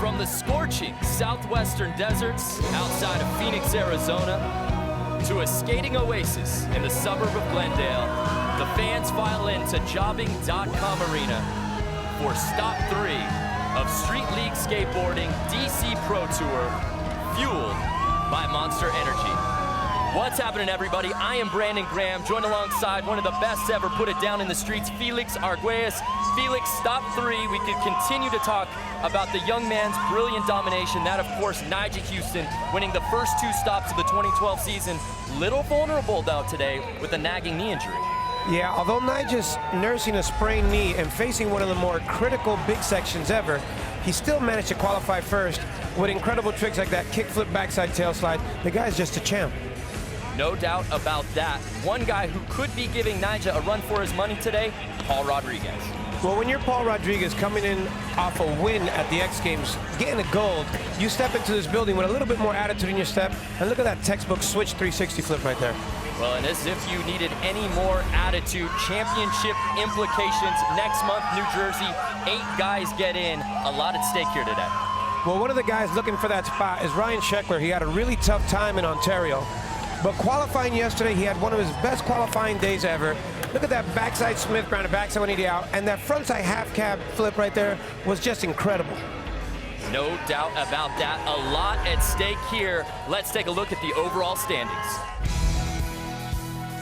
From the scorching southwestern deserts outside of Phoenix, Arizona, to a skating oasis in the suburb of Glendale, the fans file into jobbing.com arena for stop 3 of Street League Skateboarding DC Pro Tour, fueled by Monster Energy. What's happening, everybody? I am Brandon Graham, joined alongside one of the best ever put it down in the streets, Felix Arguelles. Felix, stop 3. We could continue to talk about the young man's brilliant domination. That, of course, Nyjah Huston winning the first 2 stops of the 2012 season. Little vulnerable, though, today with a nagging knee injury. Yeah, although Nyjah's nursing a sprained knee and facing one of the more critical big sections ever, he still managed to qualify first with incredible tricks like that kickflip backside tail slide. The guy's just a champ. No doubt about that. One guy who could be giving Nyjah a run for his money today, Paul Rodriguez. Well, when you're Paul Rodriguez coming in off a win at the X Games, getting a gold, you step into this building with a little bit more attitude in your step, and look at that textbook switch 360 flip right there. Well, and as if you needed any more attitude, championship implications next month, New Jersey, 8 guys get in, a lot at stake here today. Well, one of the guys looking for that spot is Ryan Scheckler. He had a really tough time in Ontario, but qualifying yesterday, he had one of his best qualifying days ever. Look at that backside Smith ground, a backside 180 out, and that frontside half cab flip right there was just incredible. No doubt about that. A lot at stake here. Let's take a look at the overall standings.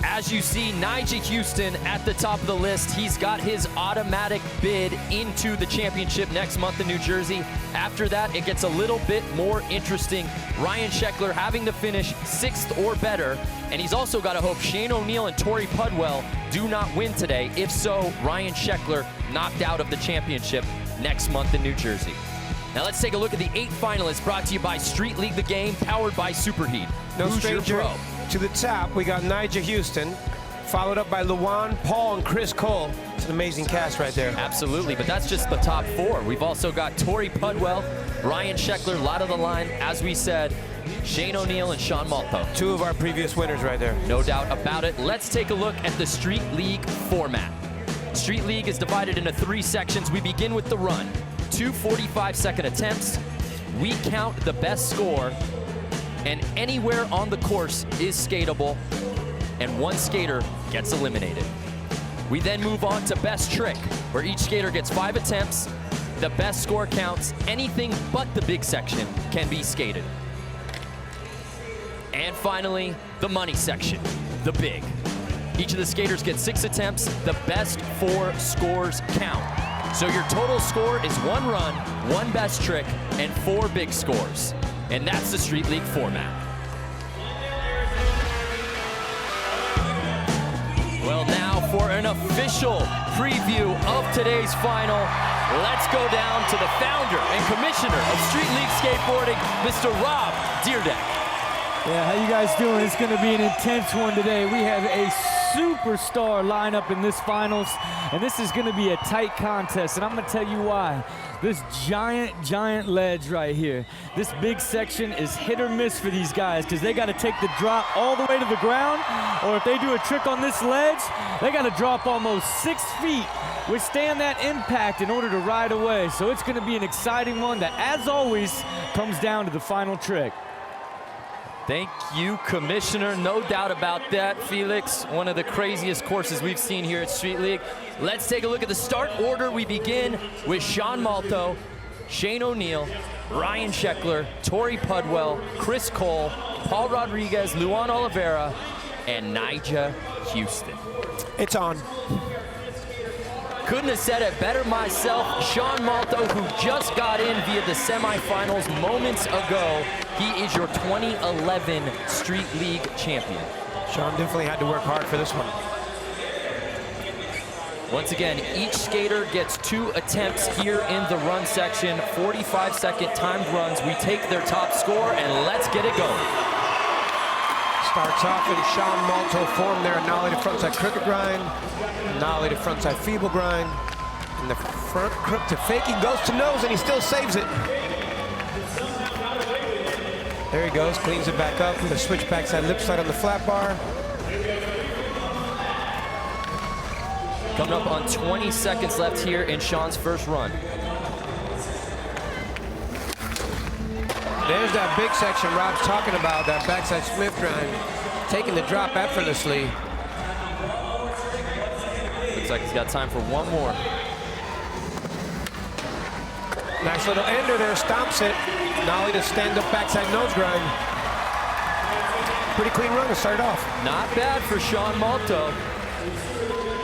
As you see, Nyjah Huston at the top of the list. He's got his automatic bid into the championship next month in New Jersey. After that, it gets a little bit more interesting. Ryan Sheckler having to finish 6th or better, and he's also got to hope Shane O'Neill and Torey Pudwill do not win today. If so, Ryan Sheckler knocked out of the championship next month in New Jersey. Now let's take a look at the 8 finalists brought to you by Street League The Game, powered by Superheat. No Who's stranger your pro? To the top, we got Nyjah Huston, followed up by Luan, Paul, and Chris Cole. It's an amazing cast right there. Absolutely, but that's just the top 4. We've also got Torey Pudwill, Ryan Scheckler, a lot of the line, as we said, Shane O'Neill and Sean Malto. 2 of our previous winners right there. No doubt about it. Let's take a look at the Street League format. Street League is divided into 3 sections. We begin with the run. 2 45-second attempts. We count the best score, and anywhere on the course is skatable, and 1 skater gets eliminated. We then move on to best trick, where each skater gets 5 attempts. The best score counts. Anything but the big section can be skated. And finally, the money section, the big. Each of the skaters gets 6 attempts. The best 4 scores count. So your total score is 1 run, 1 best trick, and 4 big scores. And that's the Street League format. Well, now for an official preview of today's final, let's go down to the founder and commissioner of Street League Skateboarding, Mr. Rob Deerdeck. Yeah, how you guys doing? It's going to be an intense one today. We have a superstar lineup in this finals, and this is going to be a tight contest, and I'm going to tell you why. This giant ledge right here, this big section is hit or miss for these guys, because they got to take the drop all the way to the ground, or if they do a trick on this ledge, they got to drop almost 6 feet, withstand that impact in order to ride away. So it's going to be an exciting one that, as always, comes down to the final trick. Thank you, Commissioner. No doubt about that, Felix. One of the craziest courses we've seen here at Street League. Let's take a look at the start order. We begin with Sean Malto, Shane O'Neill, Ryan Scheckler, Torey Pudwill, Chris Cole, Paul Rodriguez, Luan Oliveira, and Nyjah Huston. It's on. Couldn't have said it better myself. Sean Malto, who just got in via the semifinals moments ago. He is your 2011 Street League champion. Sean definitely had to work hard for this one. Once again, each skater gets 2 attempts here in the run section. 45-second timed runs. We take their top score, and let's get it going. Starts off in Sean Malto form there, nollie to frontside crooked grind, nollie to frontside feeble grind, and the front crook to fake. He goes to nose, and he still saves it. There he goes, cleans it back up with a switch backside lip slide on the flat bar. Coming up on 20 seconds left here in Sean's first run. There's that big section Rob's talking about, that backside Smith grind, taking the drop effortlessly. Looks like he's got time for one more. Nice little ender there, stomps it. Nollie to stand-up backside nose grind. Pretty clean run to start off. Not bad for Sean Malto.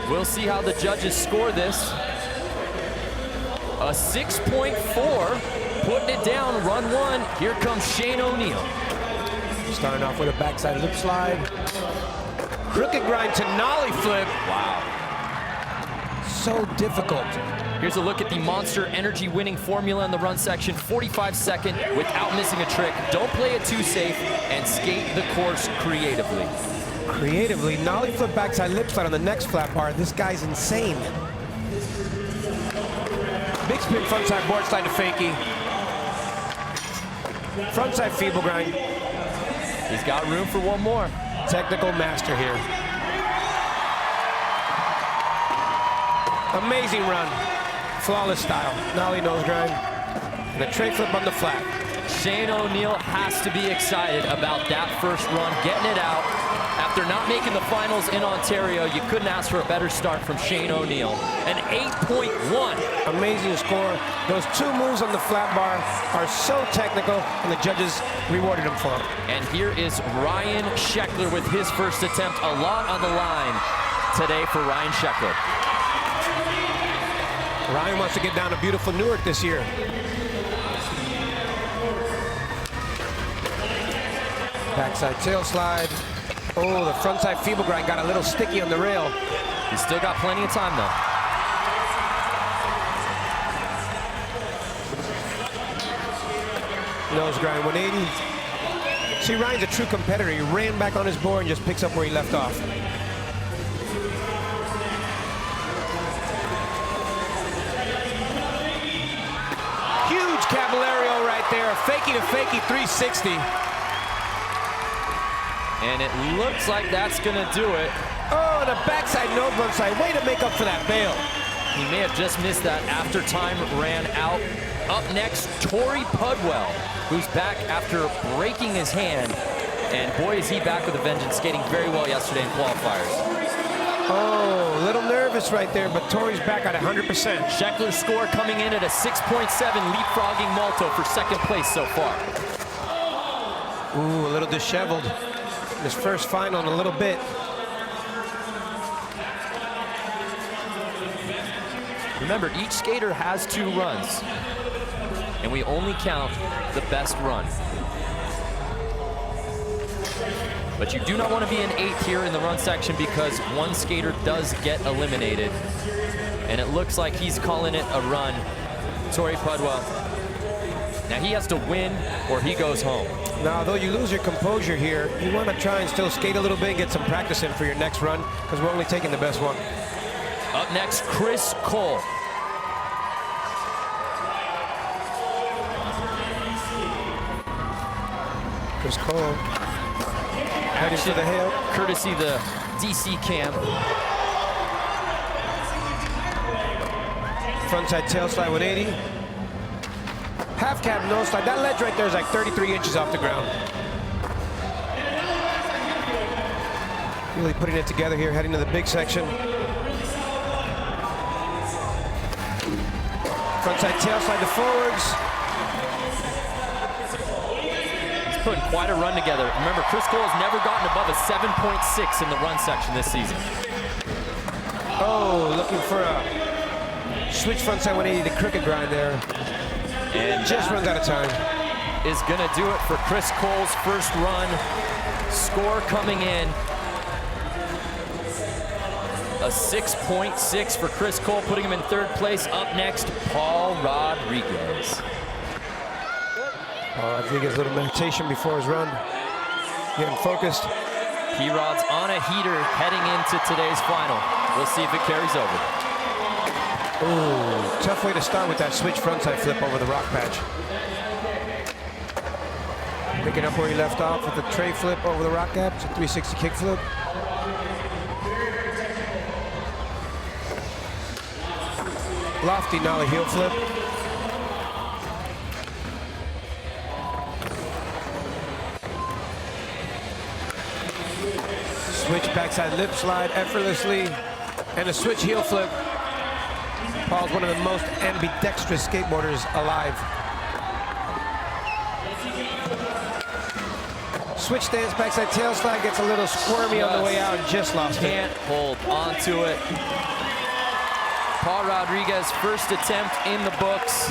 We'll see how the judges score this. A 6.4, putting it down, run one. Here comes Shane O'Neill. Starting off with a backside lip slide. Crooked grind to nollie flip. Wow. So difficult. Here's a look at the Monster Energy winning formula in the run section. 45-second without missing a trick. Don't play it too safe and skate the course creatively. Creatively, nollie flip backside lip slide on the next flat bar. This guy's insane. Big spin frontside board slide to fakie. Frontside feeble grind. He's got room for one more. Technical master here. Amazing run. Flawless style. Nollie nose grind. And a tray flip on the flat. Shane O'Neill has to be excited about that first run, getting it out. After not making the finals in Ontario, you couldn't ask for a better start from Shane O'Neill. An 8.1. Amazing score. Those two moves on the flat bar are so technical, and the judges rewarded him for them. And here is Ryan Scheckler with his first attempt. A lot on the line today for Ryan Scheckler. Ryan wants to get down to beautiful Newark this year. Backside tail slide. Oh, the frontside feeble grind got a little sticky on the rail. He's still got plenty of time, though. Nose grind 180. See, Ryan's a true competitor. He ran back on his board and just picks up where he left off. Huge Caballero right there. Fakie to fakie 360. And it looks like that's going to do it. Oh, and a backside nose run side. Way to make up for that bail. He may have just missed that after time ran out. Up next, Torey Pudwill, who's back after breaking his hand. And boy, is he back with a vengeance, skating very well yesterday in qualifiers. Oh, a little nervous right there, but Torey's back at 100%. Scheckler's score coming in at a 6.7, leapfrogging Malto for second place so far. Ooh, a little disheveled. His first final in a little bit. Remember, each skater has 2 runs, and we only count the best run. But you do not want to be an 8th here in the run section because one skater does get eliminated. And it looks like he's calling it a run. Torey Pudwill. Now he has to win or he goes home. Now, though you lose your composure here, you want to try and still skate a little bit and get some practice in for your next run because we're only taking the best one. Up next, Chris Cole. Chris Cole heading for the hill. Courtesy the DC cam. Frontside tail slide 180. Half cab nose slide. That ledge right there is like 33 inches off the ground. Really putting it together here, heading to the big section. Frontside tail slide to forwards. He's putting quite a run together. Remember, Chris Cole has never gotten above a 7.6 in the run section this season. Oh, looking for a switch frontside 180 to crooked grind there. And just runs out of time. Is going to do it for Chris Cole's first run. Score coming in. A 6.6 for Chris Cole, putting him in 3rd place. Up next, Paul Rodriguez. Paul Rodriguez, a little meditation before his run. Getting focused. P-Rod's on a heater heading into today's final. We'll see if it carries over. Ooh, tough way to start with that switch frontside flip over the rock patch. Picking up where he left off with the tray flip over the rock gap. It's a 360 kick flip. Lofty nollie heel flip. backside lip slide effortlessly. And a switch heel flip. Paul's one of the most ambidextrous skateboarders alive. Switch stance, backside tail slide, gets a little squirmy on the way out and just lost it. Can't hold onto it. Paul Rodriguez, first attempt in the books.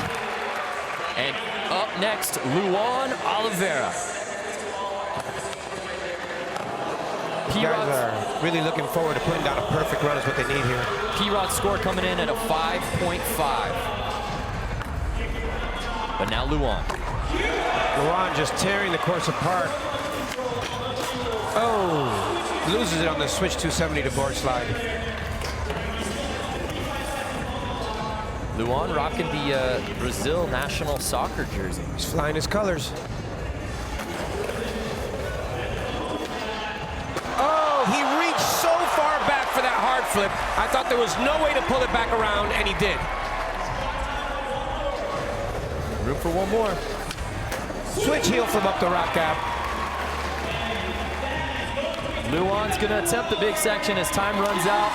And up next, Luan Oliveira. Guys are really looking forward to putting down a perfect run is what they need here. P-Rod's score coming in at a 5.5. But now Luan. Luan just tearing the course apart. Oh, loses it on the switch 270 to board slide. Luan rocking the Brazil national soccer jersey. He's flying his colors. Oh, he reached so far back for that hard flip. I thought there was no way to pull it back around, and he did. Room for one more. Switch heel flip up the rock gap. Luan's gonna attempt the big section as time runs out.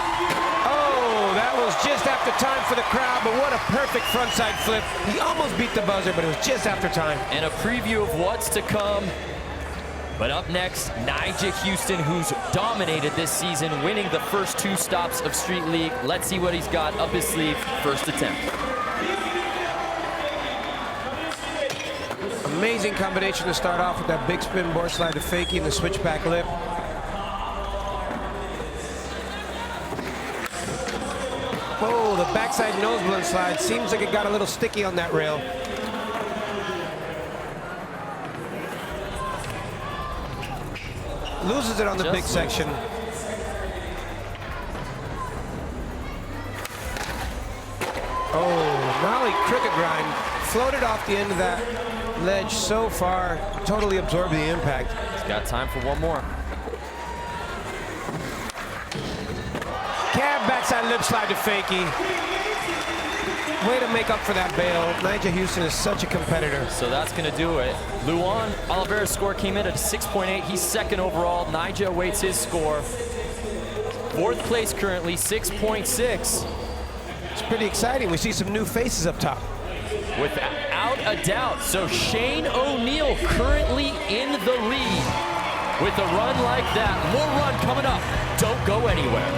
Oh, that was just after time for the crowd, but what a perfect frontside flip. He almost beat the buzzer, but it was just after time. And a preview of what's to come. But up next, Nyjah Huston, who's dominated this season, winning the first 2 stops of Street League. Let's see what he's got up his sleeve, first attempt. Amazing combination to start off with that big spin board slide to fakie and the switchback lip. Oh, the backside nose blunt slide. Seems like it got a little sticky on that rail. Loses it on the big section. Oh, nollie cricket grind. Floated off the end of that ledge so far. Totally absorbed the impact. He's got time for one more. Cab backside lip slide to fakie. Way to make up for that bail. Nyjah Huston is such a competitor. So that's gonna do it. Luan Oliveira's score came in at a 6.8. He's second overall. Nyjah awaits his score. 4th place currently, 6.6. It's pretty exciting. We see some new faces up top. Without a doubt. So Shane O'Neill currently in the lead with a run like that. More run coming up. Don't go anywhere.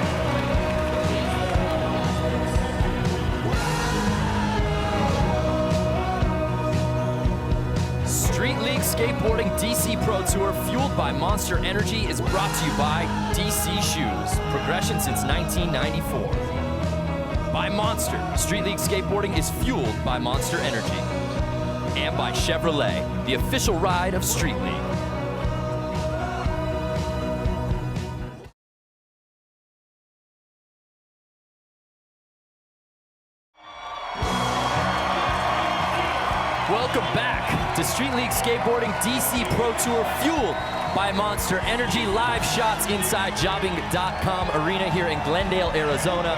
Street League Skateboarding DC Pro Tour, fueled by Monster Energy, is brought to you by DC Shoes. Progression since 1994. By Monster, Street League Skateboarding is fueled by Monster Energy. And by Chevrolet, the official ride of Street League. Welcome back to Street League Skateboarding DC Pro Tour, fueled by Monster Energy. Live shots inside jobbing.com arena here in Glendale, Arizona.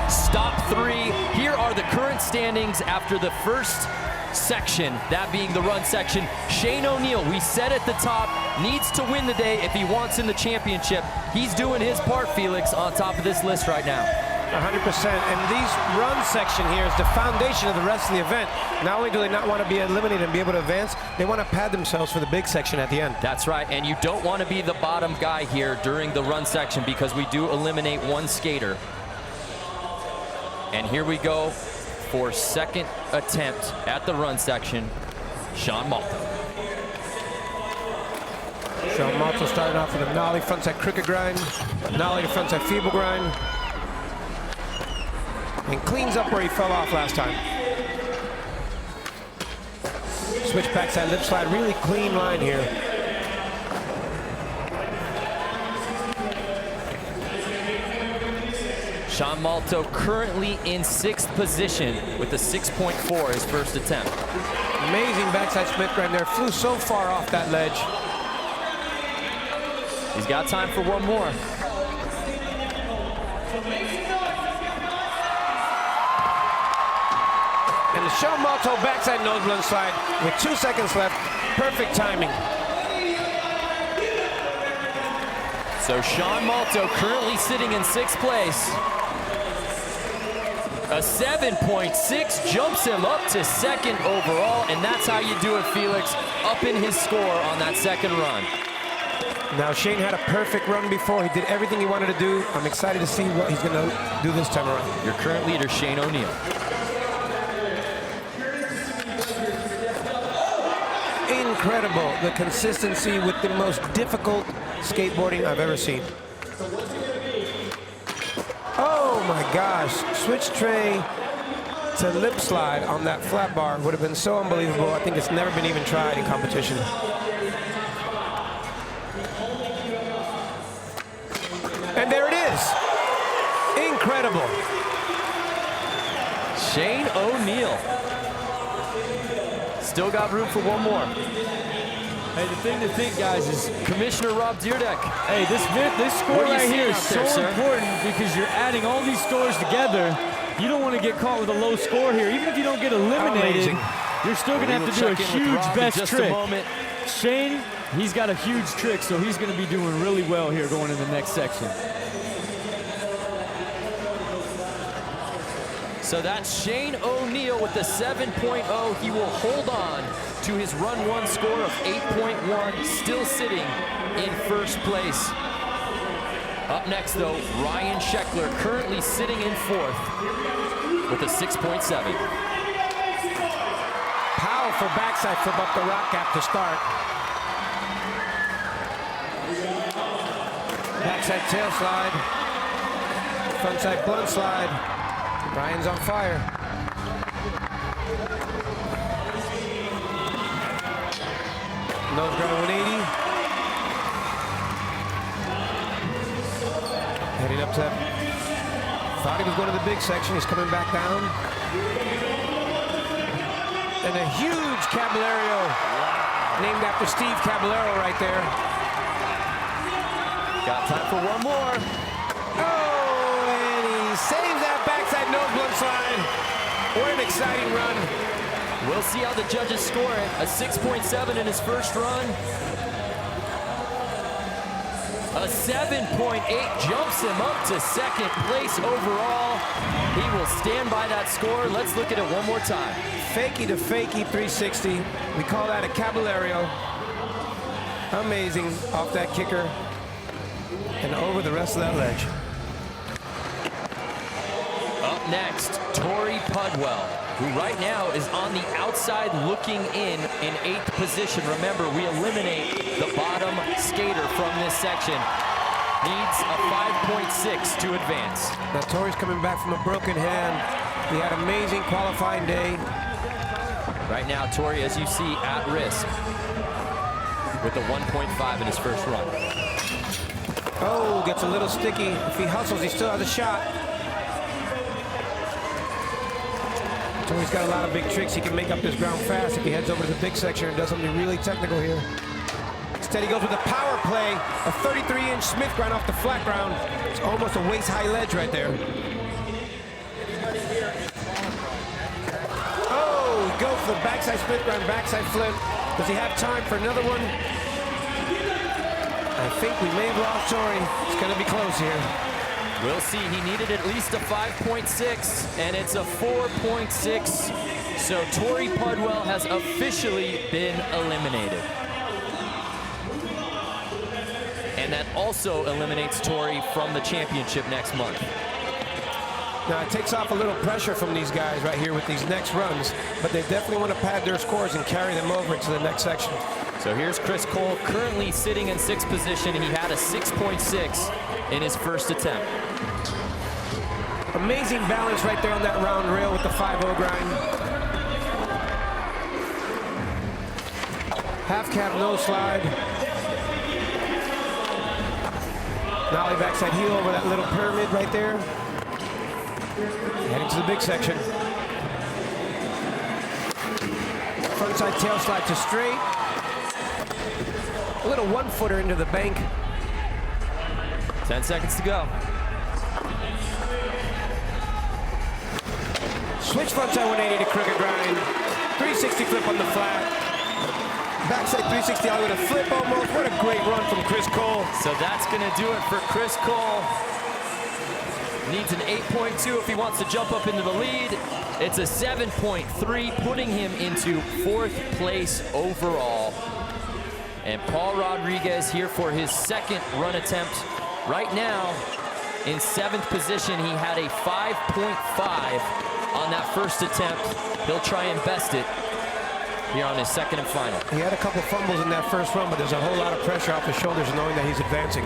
Stop 3. Here are the current standings after the first section, that being the run section. Shane O'Neill, we said at the top, needs to win the day if he wants in the championship. He's doing his part, Felix, on top of this list right now. 100%. And these run section here is the foundation of the rest of the event. Not only do they not want to be eliminated and be able to advance, they want to pad themselves for the big section at the end. That's right, and you don't want to be the bottom guy here during the run section because we do eliminate one skater. And here we go for second attempt at the run section, Sean Malto. Sean Malto starting off with a nollie frontside cricket grind, nollie to frontside feeble grind, and cleans up where he fell off last time. Switch backside lip slide, really clean line here. Sean Malto currently in 6th position with a 6.4 his first attempt. Amazing backside Smith grind there, flew so far off that ledge. He's got time for one more. And the Sean Malto backside nose blunt slide with 2 seconds left. Perfect timing. So Sean Malto currently sitting in 6th place. A 7.6 jumps him up to 2nd overall, and that's how you do it, Felix, up in his score on that 2nd run. Now, Shane had a perfect run before. He did everything he wanted to do. I'm excited to see what he's going to do this time around. Your current leader, Shane O'Neill. Incredible, the consistency with the most difficult skateboarding I've ever seen. Oh my gosh, switch tray to lip slide on that flat bar would have been so unbelievable. I think it's never been even tried in competition. And there it is. Incredible. Shane O'Neill. Still got room for one more. Hey, the thing to think, guys, is Commissioner Rob Deerdeck. hey, this score right here is so important because you're adding all these scores together. You don't want to get caught with a low score here. Even if you don't get eliminated, you're still going to have to do a huge best trick. Shane, he's got a huge trick, so he's going to be doing really well here going in the next section. So that's Shane O'Neill with the 7.0. He will hold on to his run 1 score of 8.1, still sitting in 1st place. Up next, though, Ryan Scheckler, currently sitting in 4th with a 6.7. Powerful backside flip up the rock gap to start. Backside tail slide. Frontside blunt slide. Ryan's on fire. Nose grind 180. Heading up to, thought he was going to the big section. He's coming back down. And a huge Caballero, named after Steve Caballero right there. Got time for one more. Oh, and he saves that backside nose blunt slide. What an exciting run. We'll see how the judges score it. A 6.7 in his first run. A 7.8 jumps him up to 2nd place overall. He will stand by that score. Let's look at it one more time. Fakie to fakie 360. We call that a Caballero. Amazing off that kicker and over the rest of that ledge. Up next, Torey Pudwill, who right now is on the outside looking in 8th position. Remember, we eliminate the bottom skater from this section. Needs a 5.6 to advance. Now Torey's coming back from a broken hand. He had an amazing qualifying day. Right now, Torey, as you see, at risk with a 1.5 in his first run. Oh, gets a little sticky. If he hustles, he still has a shot. Torey's got a lot of big tricks. He can make up his ground fast if he heads over to the big section and does something really technical here. Instead, he goes with a power play, a 33-inch Smith grind off the flat ground. It's almost a waist-high ledge right there. Oh, he goes for the backside Smith grind, backside flip. Does he have time for another one? I think we may have lost Torey. It's going to be close here. We'll see. He needed at least a 5.6, and it's a 4.6. So Torey Pudwill has officially been eliminated. And that also eliminates Torey from the championship next month. Now, it takes off a little pressure from these guys right here with these next runs, but they definitely want to pad their scores and carry them over to the next section. So here's Chris Cole, currently sitting in 6th position. He had a 6.6 in his first attempt. Amazing balance right there on that round rail with the 5-0 grind. Half cab nose slide. Nollie backside heel over that little pyramid right there. Heading to the big section. Frontside tail slide to straight. A little 1-footer into the bank. 10 seconds to go. Switch frontside 180 to crooked grind. 360 flip on the flat. Backside 360 ollie with a flip almost. What a great run from Chris Cole. So that's going to do it for Chris Cole. Needs an 8.2 if he wants to jump up into the lead. It's a 7.3, putting him into 4th place overall. And Paul Rodriguez here for his 2nd run attempt. Right now, in 7th position, he had a 5.5 on that first attempt. He'll try and best it here on his 2nd and final. He had a couple fumbles in that first run, but there's a whole lot of pressure off his shoulders knowing that he's advancing.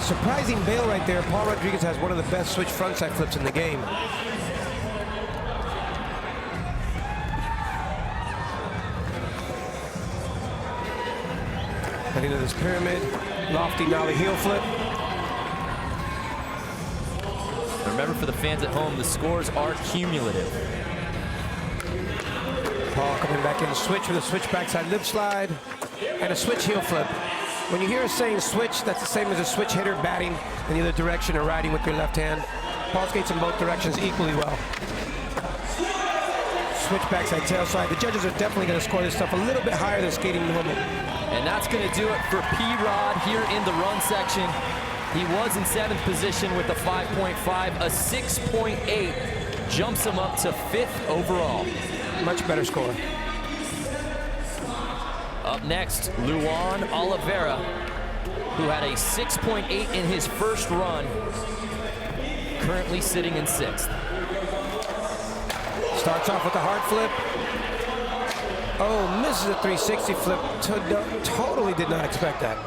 Surprising bail right there. Paul Rodriguez has one of the best switch frontside flips in the game. Heading to this pyramid, lofty nollie heel flip. Remember, for the fans at home, the scores are cumulative. Paul coming back in, switch with a switch backside lip slide and a switch heel flip. When you hear us saying switch, that's the same as a switch hitter batting in the other direction or riding with your left hand. Paul skates in both directions equally well. Switch backside tail slide. The judges are definitely going to score this stuff a little bit higher than skating normal. And that's going to do it for P-Rod here in the run section. He was in 7th position with a 5.5. A 6.8 jumps him up to 5th overall. Much better score. Up next, Luan Oliveira, who had a 6.8 in his first run, currently sitting in 6th. Starts off with a hard flip. Oh, misses a 360 flip. Totally did not expect that.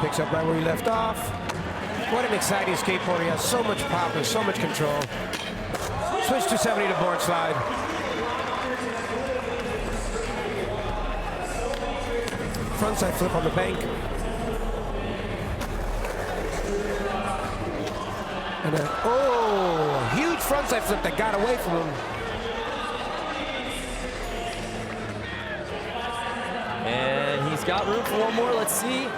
Picks up right where he left off. What an exciting skateboard. He has so much pop and so much control. Switch 270 to board slide. Frontside flip on the bank. And then, oh, huge frontside flip that got away from him. And he's got room for one more. Let's see.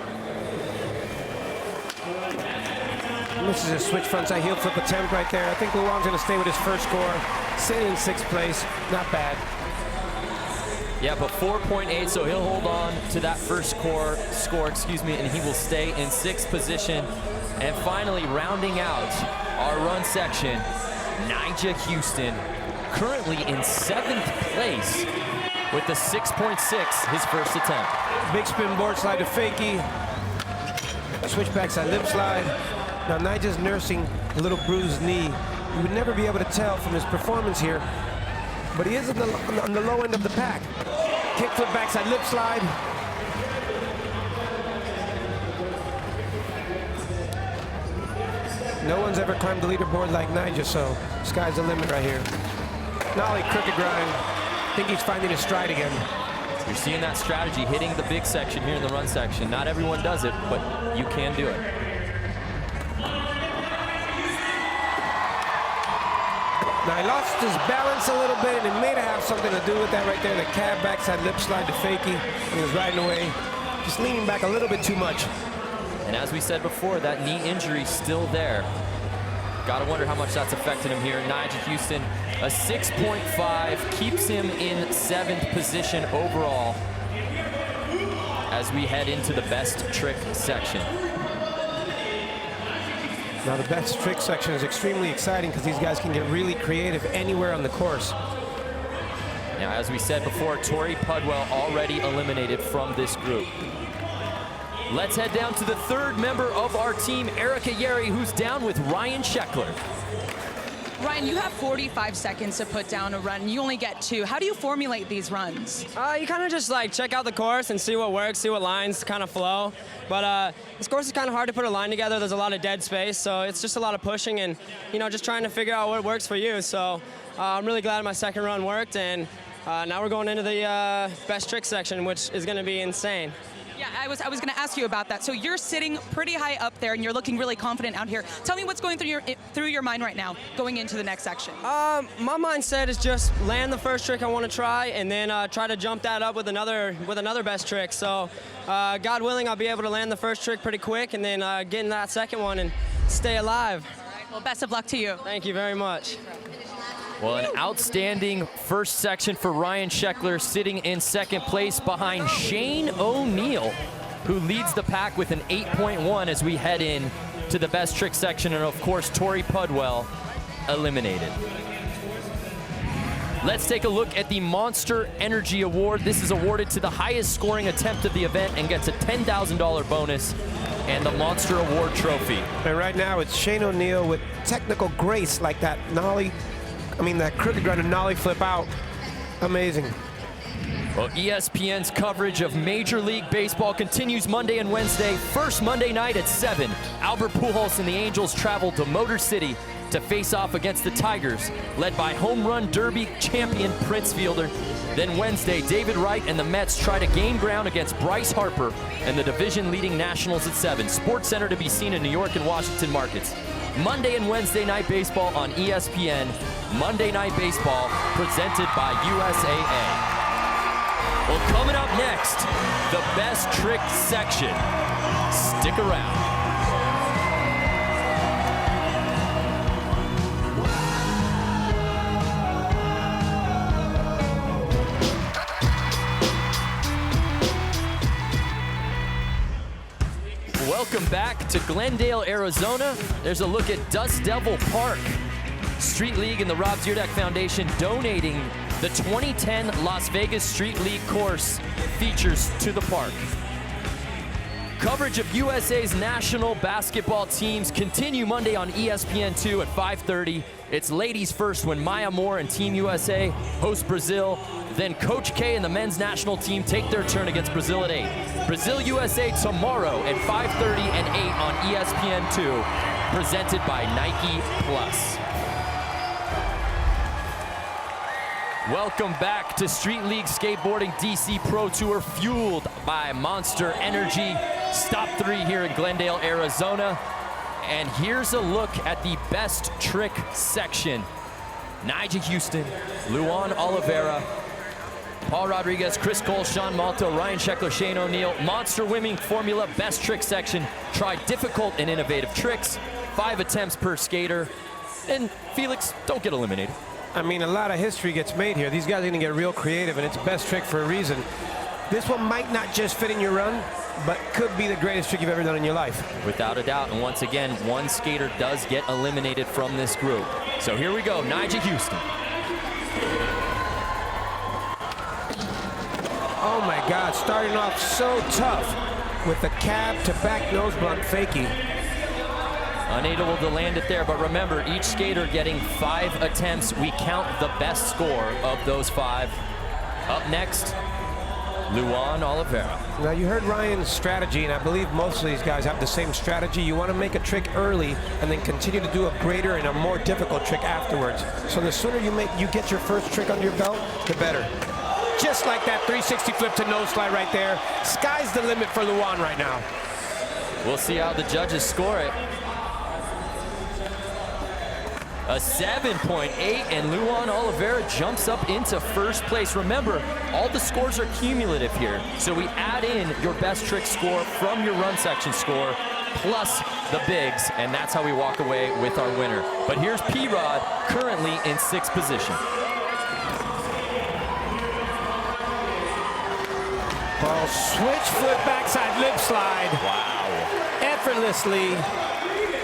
This is a switch frontside heel flip attempt right there. I think Luan's going to stay with his first score. Sitting in 6th place. Not bad. Yeah, but 4.8, so he'll hold on to that first score, and he will stay in 6th position. And finally, rounding out our run section, Nyjah Huston, currently in 7th place with the 6.6, his first attempt. Big spin board slide to fakie. Switch backside lip slide. Now Nyjah's nursing a little bruised knee. You would never be able to tell from his performance here, but he is on the low end of the pack. Kickflip backside lip slide. No one's ever climbed the leaderboard like Nyjah, so sky's the limit right here. Nollie, crooked grind. I think he's finding his stride again. You're seeing that strategy, hitting the big section here in the run section. Not everyone does it, but you can do it. Now he lost his balance a little bit, and it may have something to do with that right there. The cab backside lip slide to fakie. He was riding away, just leaning back a little bit too much. And as we said before, that knee injury still there. Gotta wonder how much that's affected him here. Nyjah Huston, a 6.5, keeps him in 7th position overall as we head into the best trick section. Now the best trick section is extremely exciting because these guys can get really creative anywhere on the course. Now, as we said before, Torey Pudwill already eliminated from this group. Let's head down to the 3rd member of our team, Erica Yeri, who's down with Ryan Scheckler. Ryan, you have 45 seconds to put down a run. You only get 2. How do you formulate these runs? You kind of just like check out the course and see what works, see what lines kind of flow. But this course is kind of hard to put a line together. There's a lot of dead space, so it's just a lot of pushing and, you know, just trying to figure out what works for you. So I'm really glad my 2nd run worked, and now we're going into the best trick section, which is going to be insane. Yeah, I was going to ask you about that. So you're sitting pretty high up there, and you're looking really confident out here. Tell me what's going through your mind right now, going into the next section. My mindset is just land the first trick I want to try, and then try to jump that up with another best trick. So, God willing, I'll be able to land the first trick pretty quick, and then get in that 2nd one and stay alive. Well, best of luck to you. Thank you very much. Well, an outstanding first section for Ryan Scheckler, sitting in second place behind Shane O'Neill, who leads the pack with an 8.1 as we head in to the best trick section, and of course, Torey Pudwill eliminated. Let's take a look at the Monster Energy Award. This is awarded to the highest scoring attempt of the event and gets a $10,000 bonus and the Monster Award trophy. And right now it's Shane O'Neill with technical grace, like that nollie, that crooked grind and nollie flip out. Amazing. Well, ESPN's coverage of Major League Baseball continues Monday and Wednesday. First Monday night at 7, Albert Pujols and the Angels travel to Motor City to face off against the Tigers, led by home run derby champion Prince Fielder. Then Wednesday, David Wright and the Mets try to gain ground against Bryce Harper and the division-leading Nationals at 7. Sports Center to be seen in New York and Washington markets. Monday and Wednesday night baseball on ESPN. Monday Night Baseball presented by USAA. Well, coming up next, the best trick section. Stick around. Welcome back to Glendale, Arizona. There's a look at Dust Devil Park. Street League and the Rob Dyrdek Foundation donating the 2010 Las Vegas Street League course features to the park. Coverage of USA's national basketball teams continue Monday on ESPN2 at 5:30. It's ladies first when Maya Moore and Team USA host Brazil. Then Coach K and the men's national team take their turn against Brazil at 8. Brazil USA tomorrow at 5:30 and 8 on ESPN2, presented by Nike Plus. Welcome back to Street League Skateboarding DC Pro Tour, fueled by Monster Energy. Stop 3 here in Glendale, Arizona. And here's a look at the best trick section. Nyjah Huston, Luan Oliveira, Paul Rodriguez, Chris Cole, Sean Malto, Ryan Scheckler, Shane O'Neill. Monster Winning Formula best trick section. Try difficult and innovative tricks. 5 attempts per skater. And Felix, don't get eliminated. A lot of history gets made here. These guys are going to get real creative, and it's best trick for a reason. This one might not just fit in your run, but could be the greatest trick you've ever done in your life. Without a doubt, and once again, one skater does get eliminated from this group. So here we go, Nyjah Huston. Oh my God, starting off so tough with the cab to back nose blunt fakie. Unable to land it there, but remember, each skater getting 5 attempts. We count the best score of those 5. Up next, Luan Oliveira. Now you heard Ryan's strategy, and I believe most of these guys have the same strategy. You want to make a trick early and then continue to do a greater and a more difficult trick afterwards. So the sooner you get your first trick under your belt, the better. Just like that 360 flip to nose slide right there. Sky's the limit for Luan right now. We'll see how the judges score it. A 7.8, and Luan Oliveira jumps up into first place. Remember, all the scores are cumulative here, so we add in your best trick score from your run section score, plus the bigs, and that's how we walk away with our winner. But here's P-Rod, currently in 6th position. Ball switch flip backside lip slide. Wow. Effortlessly.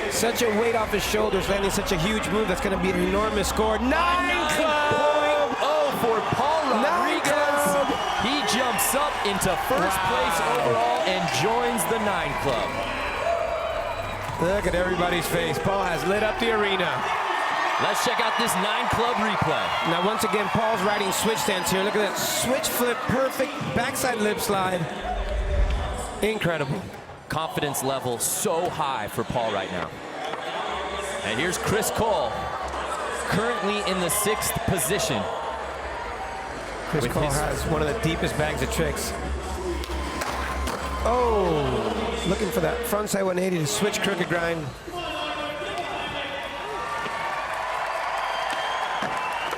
Such a weight off his shoulders, landing such a huge move. That's going to be an enormous score. 9 club! 9.0 for Paul Rodriguez. He jumps up into first place overall and joins the 9 club. Look at everybody's face. Paul has lit up the arena. Let's check out this 9 club replay. Now, once again, Paul's riding switch stance here. Look at that switch flip, perfect backside lip slide. Incredible. Confidence level so high for Paul right now. And here's Chris Cole, currently in the 6th position. Chris Cole has one of the deepest bags of tricks. Oh, looking for that frontside 180 to switch crooked grind.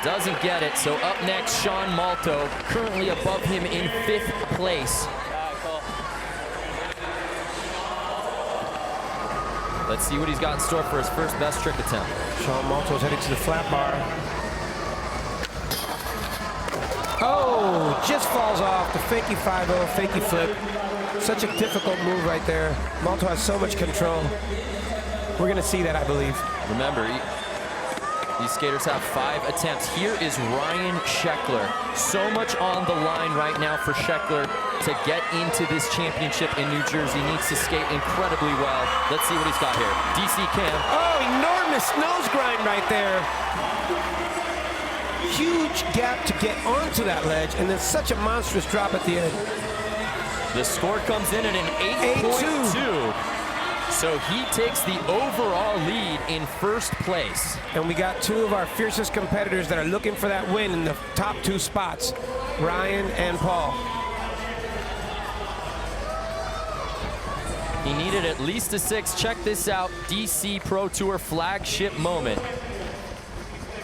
Doesn't get it, so up next, Sean Malto, currently above him in 5th place. Let's see what he's got in store for his first best trick attempt. Sean Malto's heading to the flat bar. Oh, just falls off the fakie 5-0, fakie flip. Such a difficult move right there. Malto has so much control. We're gonna see that, I believe. Remember, these skaters have 5 attempts. Here is Ryan Scheckler. So much on the line right now for Scheckler to get into this championship in New Jersey. Needs to skate incredibly well. Let's see what he's got here. DC cam. Oh, enormous nose grind right there. Huge gap to get onto that ledge, and then such a monstrous drop at the end. The score comes in at an 8.2. So he takes the overall lead in first place. And we got 2 of our fiercest competitors that are looking for that win in the top 2 spots, Ryan and Paul. He needed at least a 6. Check this out, DC Pro Tour flagship moment.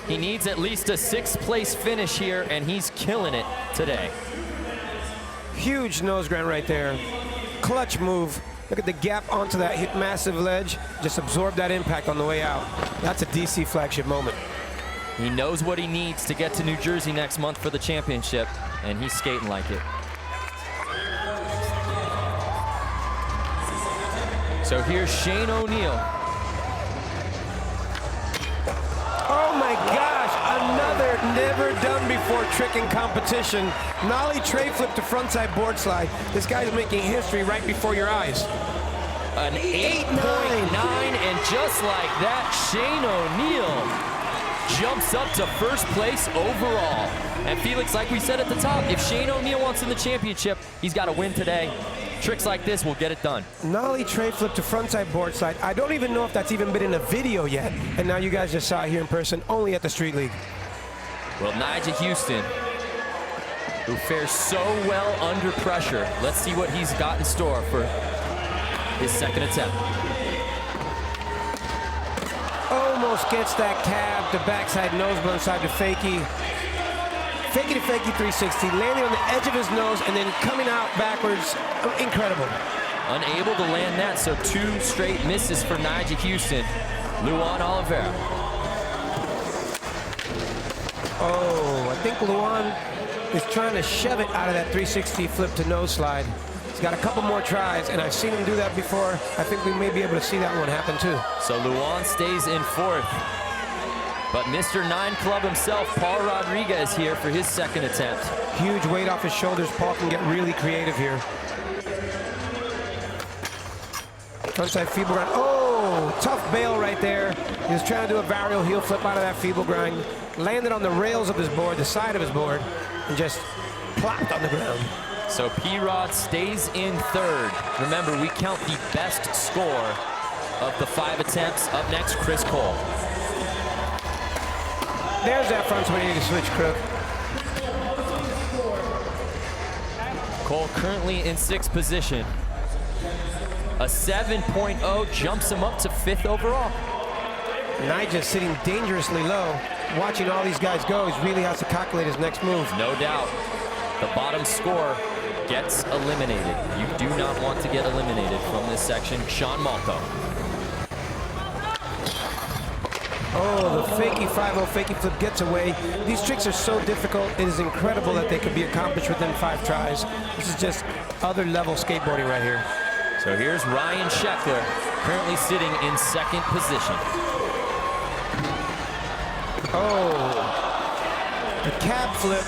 He needs at least a 6th place finish here, and he's killing it today. Huge nose grind right there. Clutch move. Look at the gap onto that massive ledge. Just absorb that impact on the way out. That's a DC flagship moment. He knows what he needs to get to New Jersey next month for the championship, and he's skating like it. So here's Shane O'Neill. Oh my gosh, another never done before trick in competition. Nollie tray flip to frontside board slide. This guy's making history right before your eyes. An 8.9, and just like that, Shane O'Neill jumps up to first place overall. And Felix, like we said at the top, if Shane O'Neill wants in the championship, he's got to win today. Tricks like this will get it done. Nollie tray flip to frontside board slide. I don't even know if that's even been in a video yet. And now you guys just saw it here in person, only at the Street League. Well, Nyjah Huston, who fares so well under pressure. Let's see what he's got in store for his second attempt. Almost gets that cab to backside nose blunt side to fakie. Fakie to fakie 360, landing on the edge of his nose and then coming out backwards. Incredible. Unable to land that, so 2 straight misses for Nyjah Huston. Luan Oliveira. Oh, I think Luan is trying to shove it out of that 360 flip to nose slide. He's got a couple more tries, and I've seen him do that before. I think we may be able to see that one happen too. So Luan stays in 4th. But Mr. 9 Club himself, Paul Rodriguez, here for his second attempt. Huge weight off his shoulders. Paul can get really creative here. Frontside feeble grind. Oh, tough bail right there. He was trying to do a varial heel flip out of that feeble grind. Landed on the rails of his board, the side of his board, and just plopped on the ground. So P-Rod stays in 3rd. Remember, we count the best score of the 5 attempts. Up next, Chris Cole. There's that front 180 switch crook. Cole currently in 6th position. A 7.0 jumps him up to 5th overall. Nyjah sitting dangerously low. Watching all these guys go, he really has to calculate his next move. No doubt. The bottom score gets eliminated. You do not want to get eliminated from this section. Sean Malto. Oh, the fakie 5-0 fakie flip gets away. These tricks are so difficult. It is incredible that they could be accomplished within 5 tries. This is just other level skateboarding right here. So here's Ryan Scheckler, currently sitting in 2nd position. Oh, the cab flip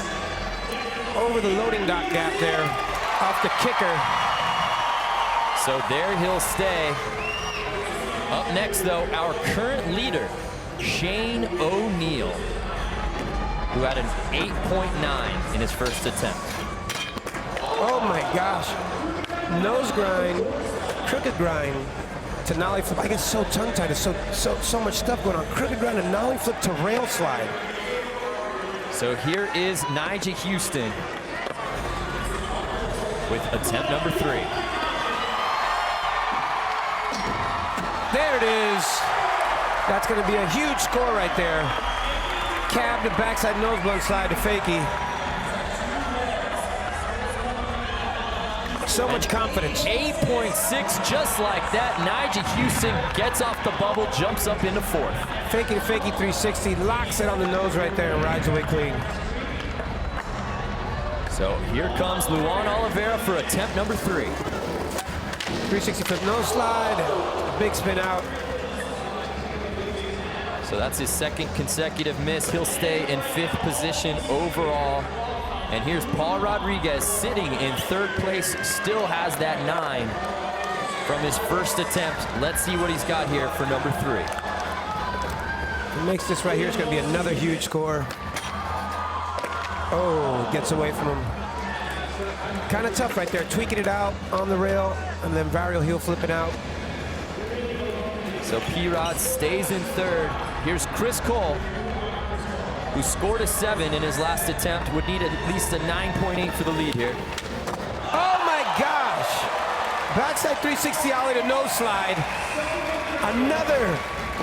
over the loading dock gap there, off the kicker. So there he'll stay. Up next, though, our current leader, Shane O'Neill, who had an 8.9 in his first attempt. Oh my gosh. Nose grind, crooked grind to nollie flip. I get so tongue-tied. There's so much stuff going on. Crooked grind and nollie flip to rail slide. So here is Nyjah Huston with attempt number 3. There it is. That's going to be a huge score right there. Cab to backside nose blunt slide to fakie. so much confidence. 8.6 just like that. Nyjah Huston gets off the bubble, jumps up into fourth. Fakey 360, locks it on the nose right there and rides away clean. So here comes Luan Oliveira for attempt number 3. 360 flip nose slide, big spin out. So that's his second consecutive miss. He'll stay in 5th position overall. And here's Paul Rodriguez sitting in 3rd place, still has that 9 from his first attempt. Let's see what he's got here for number 3. He makes this right here, it's gonna be another huge score. Oh, gets away from him. Kind of tough right there, tweaking it out on the rail, and then varial heel flipping out. So P-Rod stays in 3rd. Here's Chris Cole, who scored a 7 in his last attempt, would need at least a 9.8 for the lead here. Oh my gosh! Backside 360 ollie to nose slide. Another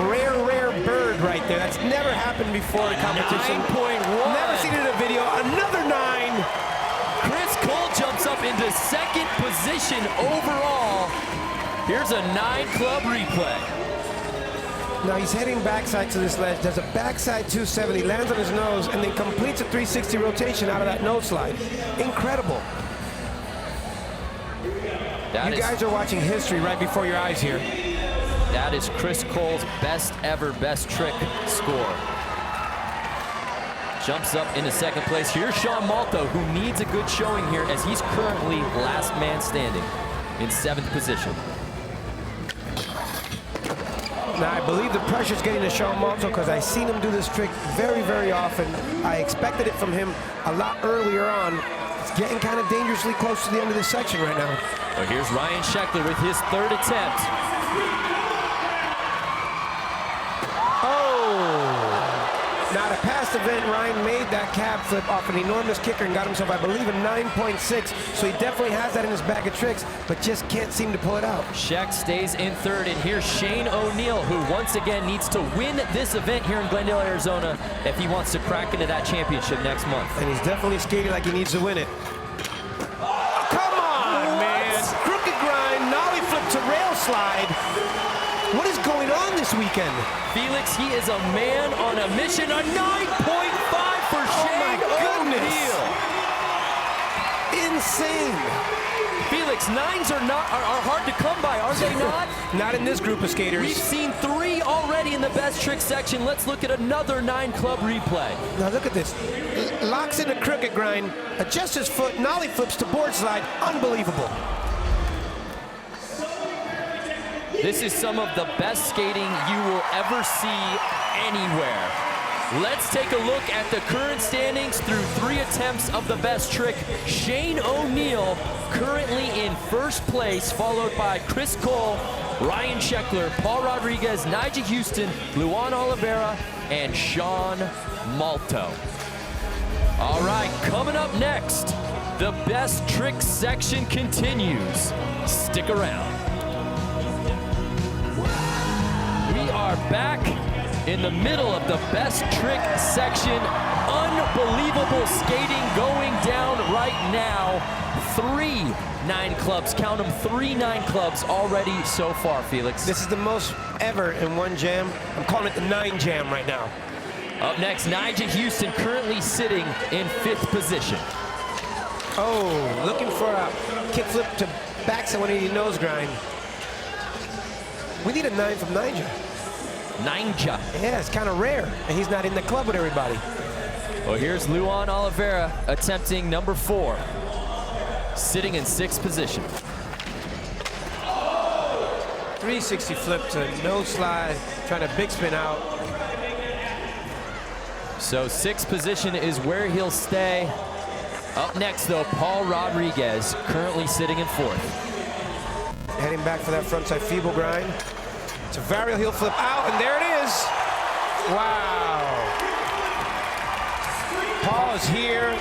rare bird right there. That's never happened before in competition. 9.1. Never seen it in a video. Another 9. Chris Cole jumps up into 2nd position overall. Here's a 9 club replay. Now he's heading backside to this ledge. Does a backside 270, lands on his nose, and then completes a 360 rotation out of that nose slide. Incredible. You guys are watching history right before your eyes here. That is Chris Cole's best trick score. Jumps up into 2nd place. Here's Sean Malto, who needs a good showing here as he's currently last man standing in 7th position. Now, I believe the pressure's getting to Sean Malto because I've seen him do this trick very, very often. I expected it from him a lot earlier on. It's getting kind of dangerously close to the end of this section right now. Well, here's Ryan Scheckler with his 3rd attempt. Now, at a past event, Ryan made that cab flip off an enormous kicker and got himself, I believe, a 9.6. So he definitely has that in his bag of tricks, but just can't seem to pull it out. Scheck stays in 3rd, and here's Shane O'Neill, who once again needs to win this event here in Glendale, Arizona, if he wants to crack into that championship next month. And he's definitely skating like he needs to win it. Oh, come on, man! Crooked grind, nollie flip to rail slide. What is going on this weekend? Felix, he is a man on a mission. A 9.5 for Shane O'Neill. Insane. Felix, 9s are hard to come by, are they not? Not in this group of skaters. We've seen 3 already in the best trick section. Let's look at another 9 club replay. Now look at this. Locks in a crooked grind, adjusts his foot, nollie flips to board slide. Unbelievable. This is some of the best skating you will ever see anywhere. Let's take a look at the current standings through 3 attempts of the best trick. Shane O'Neill currently in 1st place, followed by Chris Cole, Ryan Scheckler, Paul Rodriguez, Nyjah Huston, Luan Oliveira, and Sean Malto. All right, coming up next, the best trick section continues. Stick around. We are back in the middle of the best trick section. Unbelievable skating going down right now. 3 9 clubs, count them, 3 9 clubs already so far, Felix. This is the most ever in one jam. I'm calling it the 9 jam right now. Up next, Nyjah Huston currently sitting in 5th position. Oh, looking for a kickflip to backside 180 nose grind. We need a 9 from Nyjah. Nyjah. Yeah, it's kind of rare, and he's not in the club with everybody. Well, here's Luan Oliveira attempting number 4, sitting in 6th position. 360 flip to nose slide, trying to big spin out. So 6th position is where he'll stay. Up next, though, Paul Rodriguez, currently sitting in 4th. Heading back for that frontside feeble grind. It's a varial heel flip out, and there it is. Wow. Paul is here.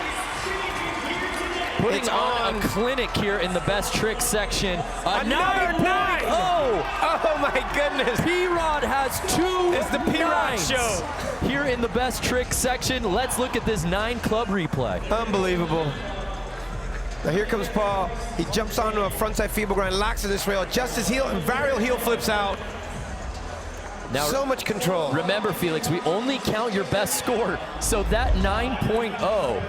Putting on a clinic here in the best trick section. Another 9! Oh my goodness. P-Rod has 2 It's the P-Rod 9s show. here in the best trick section. Let's look at this 9 club replay. Unbelievable. Now here comes Paul. He jumps onto a frontside feeble grind, locks in this rail, adjusts his heel, and varial heel flips out. Now, so much control. Remember, Felix, we only count your best score, so that 9.0.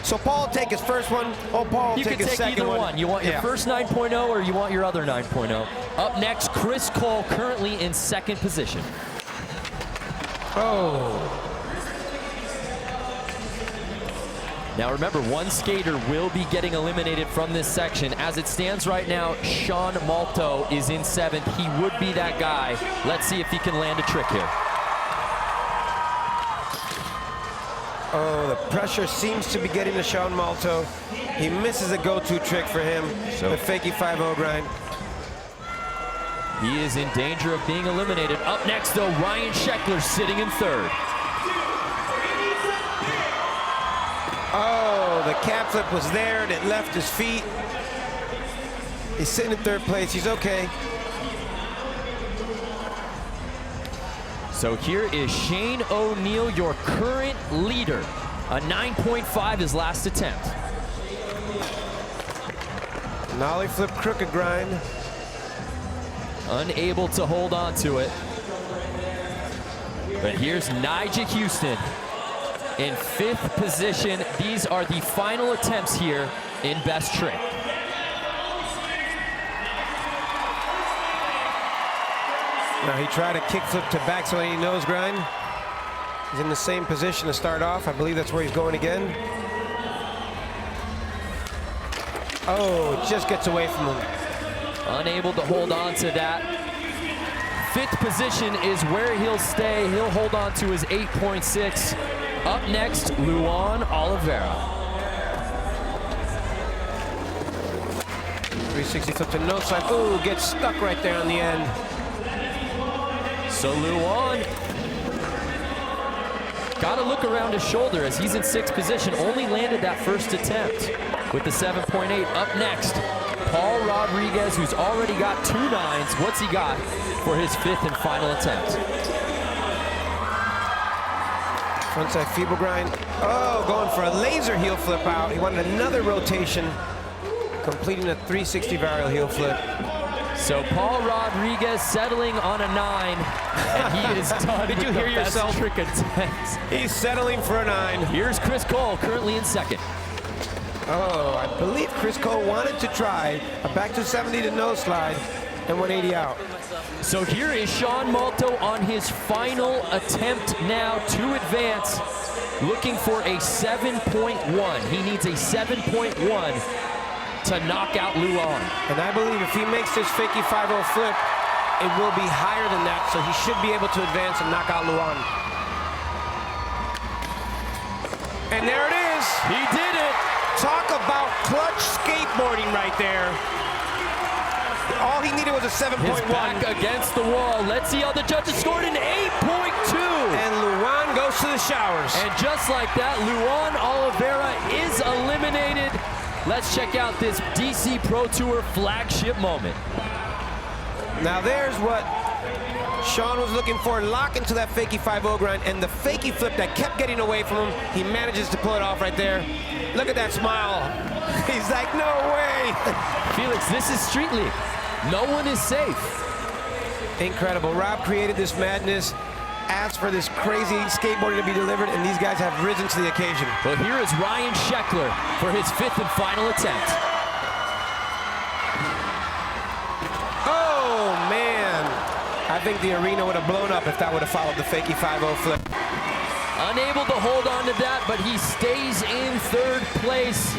So Paul will take his first one. Oh, Paul will You take can his take second either one. You want your first 9.0 or you want your other 9.0. Up next, Chris Cole, currently in second position. Oh. Now remember, one skater will be getting eliminated from this section. As it stands right now, Sean Malto is in seventh. He would be that guy. Let's see if he can land a trick here. Oh, the pressure seems to be getting to Sean Malto. He misses a go-to trick for him, the fakie 5-0 grind. He is in danger of being eliminated. Up next, though, Ryan Scheckler sitting in third. Oh, the cap flip was there and it left his feet. He's sitting in third place. He's okay. So here is Shane O'Neill, your current leader. A 9.5 his last attempt. Nollie flip crooked grind. Unable to hold on to it. But here's Nyjah Huston in fifth position. These are the final attempts here in best trick. Now he tried a kickflip to backside nose grind. He's in the same position to start off. I believe that's where he's going again. Oh, just gets away from him. Unable to hold on to that. Fifth position is where he'll stay. He'll hold on to his 8.6. Up next, Luan Oliveira. 360 flip to nose slide. Ooh, gets stuck right there on the end. So Luan got to look around his shoulder as he's in sixth position. Only landed that first attempt with the 7.8. Up next, Paul Rodriguez, who's already got 2 9s. What's he got for his fifth and final attempt? Frontside feeble grind. Oh, going for a laser heel flip out. He wanted another rotation, completing a 360 varial heel flip. So Paul Rodriguez settling on a 9, and he is done. Did you hear yourself? Trick attempt. He's settling for a 9. Here's Chris Cole, currently in second. Oh, I believe Chris Cole wanted to try a back to 70 to nose slide and 180 out. So here is Sean Malto on his final attempt now to advance, looking for a 7.1. He needs a 7.1 to knock out Luan. And I believe if he makes this fakie 5-0 flip, it will be higher than that, so he should be able to advance and knock out Luan. And there it is. He did it. Talk about clutch skateboarding right there. All he needed was a 7.1. His back against the wall. Let's see how the judges scored an 8.2. And Luan goes to the showers. And just like that, Luan Oliveira is eliminated. Let's check out this DC Pro Tour flagship moment. Now there's what Sean was looking for. Lock into that fakie 5-0 grind, and the fakie flip that kept getting away from him, he manages to pull it off right there. Look at that smile. He's like, no way. Felix, this is Street League. No one is safe. Incredible. Rob created this madness, asked for this crazy skateboarding to be delivered, and these guys have risen to the occasion. Well, here is Ryan Scheckler for his fifth and final attempt. Oh, man. I think the arena would have blown up if that would have followed the fakie 5-0 flip. Unable to hold on to that, but he stays in third place.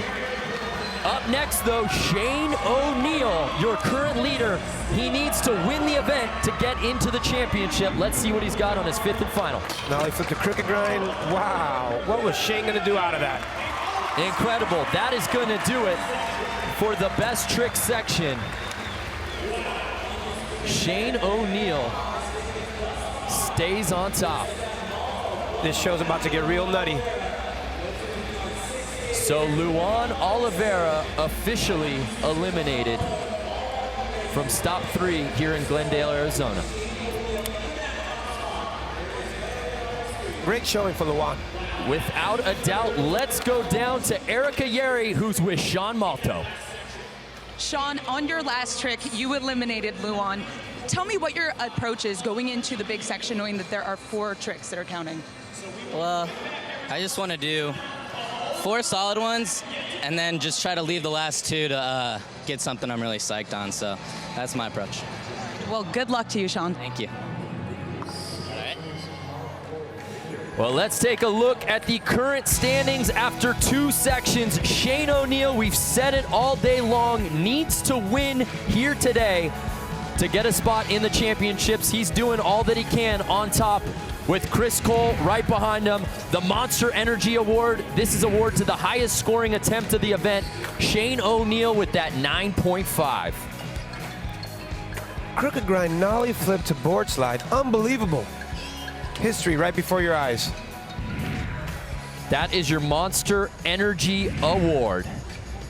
Up next, though, Shane O'Neill, your current leader. He needs to win the event to get into the championship. Let's see what he's got on his fifth and final. Now he flipped the crooked grind. Wow. What was Shane going to do out of that? Incredible. That is going to do it for the best trick section. Shane O'Neill stays on top. This show's about to get real nutty. So Luan Oliveira officially eliminated from stop 3 here in Glendale, Arizona. Great showing for Luan. Without a doubt, let's go down to Erica Yeri, who's with Sean Malto. Sean, on your last trick, you eliminated Luan. Tell me what your approach is going into the big section, knowing that there are 4 tricks that are counting. Well, I just want to do 4 solid ones and then just try to leave the last 2 to get something I'm really psyched on. So that's my approach. Well, good luck to you, Sean. Thank you. Well, let's take a look at the current standings after 2 sections. Shane O'Neill, we've said it all day long, needs to win here today to get a spot in the championships. He's doing all that he can on top with Chris Cole right behind him. The Monster Energy Award, this is award to the highest scoring attempt of the event. Shane O'Neill with that 9.5. Crooked grind nollie flip to board slide. Unbelievable. History right before your eyes. That is your Monster Energy Award.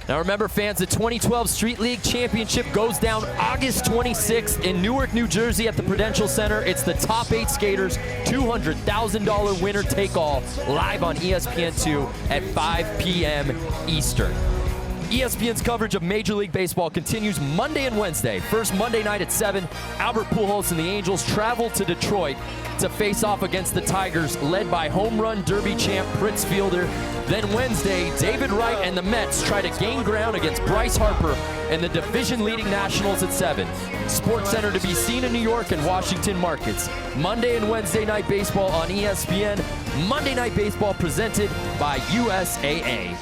Now remember, fans, the 2012 Street League Championship goes down August 26th in Newark, New Jersey at the Prudential Center. It's the top 8 skaters, $200,000 winner take all, live on ESPN2 at 5 p.m. Eastern. ESPN's coverage of Major League Baseball continues Monday and Wednesday. First Monday night at 7, Albert Pujols and the Angels travel to Detroit to face off against the Tigers, led by home run derby champ Prince Fielder. Then Wednesday, David Wright and the Mets try to gain ground against Bryce Harper and the division-leading Nationals at 7. Sports Center to be seen in New York and Washington markets. Monday and Wednesday night baseball on ESPN. Monday night baseball presented by USAA.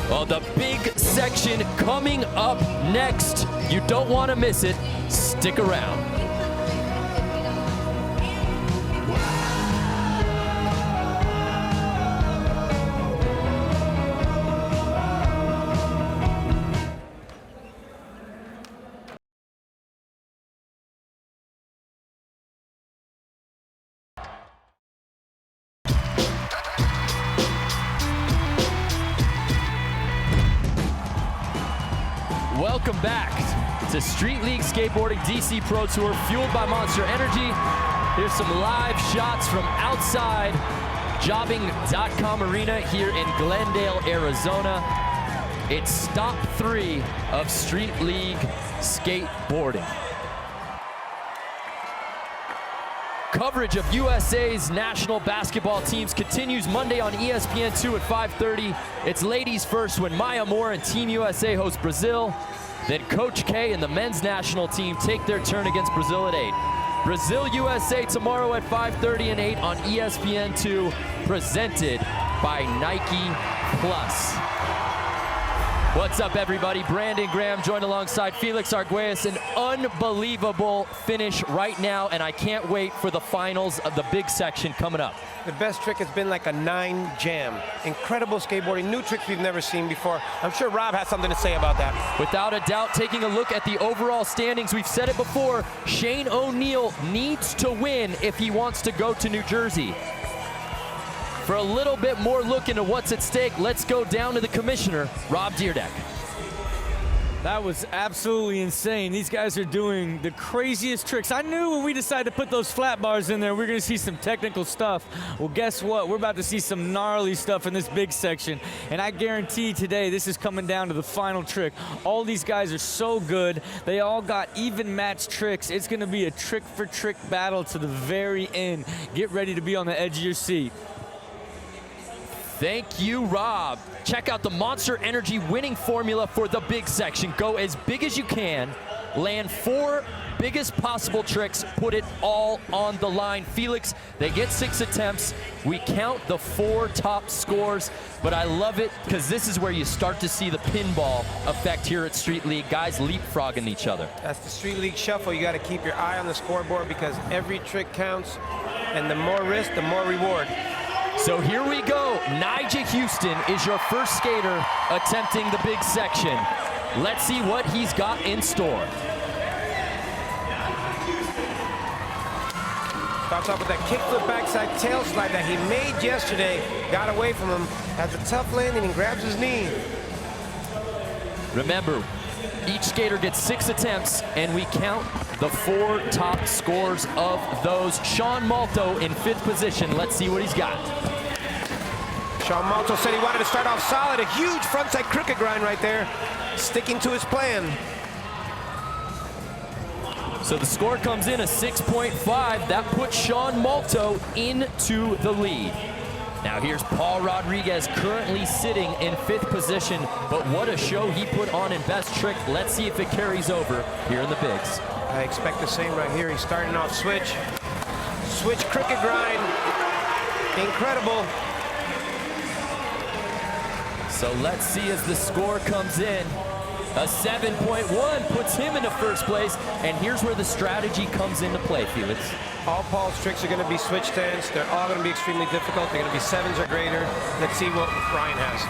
Well, the big section coming up next. You don't want to miss it. Stick around. Welcome back to Street League Skateboarding DC Pro Tour, fueled by Monster Energy. Here's some live shots from outside Jobbing.com Arena here in Glendale, Arizona. It's stop 3 of Street League Skateboarding. Coverage of USA's national basketball teams continues Monday on ESPN2 at 5:30. It's ladies first when Maya Moore and Team USA host Brazil. Then Coach K and the men's national team take their turn against Brazil at 8. Brazil USA tomorrow at 5:30 and 8 on ESPN2, presented by Nike Plus. What's up, everybody? Brandon Graham joined alongside Felix Arguelles. An unbelievable finish right now, and I can't wait for the finals of the big section coming up. The best trick has been like a 9 jam. Incredible skateboarding, new tricks we've never seen before. I'm sure Rob has something to say about that. Without a doubt, taking a look at the overall standings, we've said it before, Shane O'Neill needs to win if he wants to go to New Jersey. For a little bit more look into what's at stake, let's go down to the commissioner, Rob Deerdeck. That was absolutely insane. These guys are doing the craziest tricks. I knew when we decided to put those flat bars in there, we're gonna see some technical stuff. Well, guess what? We're about to see some gnarly stuff in this big section. And I guarantee today, this is coming down to the final trick. All these guys are so good. They all got even matched tricks. It's gonna be a trick for trick battle to the very end. Get ready to be on the edge of your seat. Thank you, Rob. Check out the Monster Energy winning formula for the big section. Go as big as you can, land 4 biggest possible tricks, put it all on the line. Felix, they get 6 attempts. We count the 4 top scores, but I love it because this is where you start to see the pinball effect here at Street League. Guys leapfrogging each other. That's the Street League shuffle. You got to keep your eye on the scoreboard because every trick counts, and the more risk, the more reward. So here we go. Nyjah Huston is your first skater attempting the big section. Let's see what he's got in store. Starts off with that kickflip backside tail slide that he made yesterday. Got away from him. Has a tough landing and grabs his knee. Remember, each skater gets 6 attempts, and we count the 4 top scores of those. Sean Malto in 5th position. Let's see what he's got. Sean Malto said he wanted to start off solid. A huge frontside crooked grind right there, sticking to his plan. So the score comes in a 6.5. That puts Sean Malto into the lead. Now here's Paul Rodriguez, currently sitting in 5th position, but what a show he put on in best trick. Let's see if it carries over here in the bigs. I expect the same right here. He's starting off switch. Switch crooked grind. Incredible. So let's see as the score comes in. A 7.1 puts him into first place, and here's where the strategy comes into play, Felix. All Paul's tricks are going to be switch stands. They're all going to be extremely difficult. They're going to be 7s or greater. Let's see what Ryan has.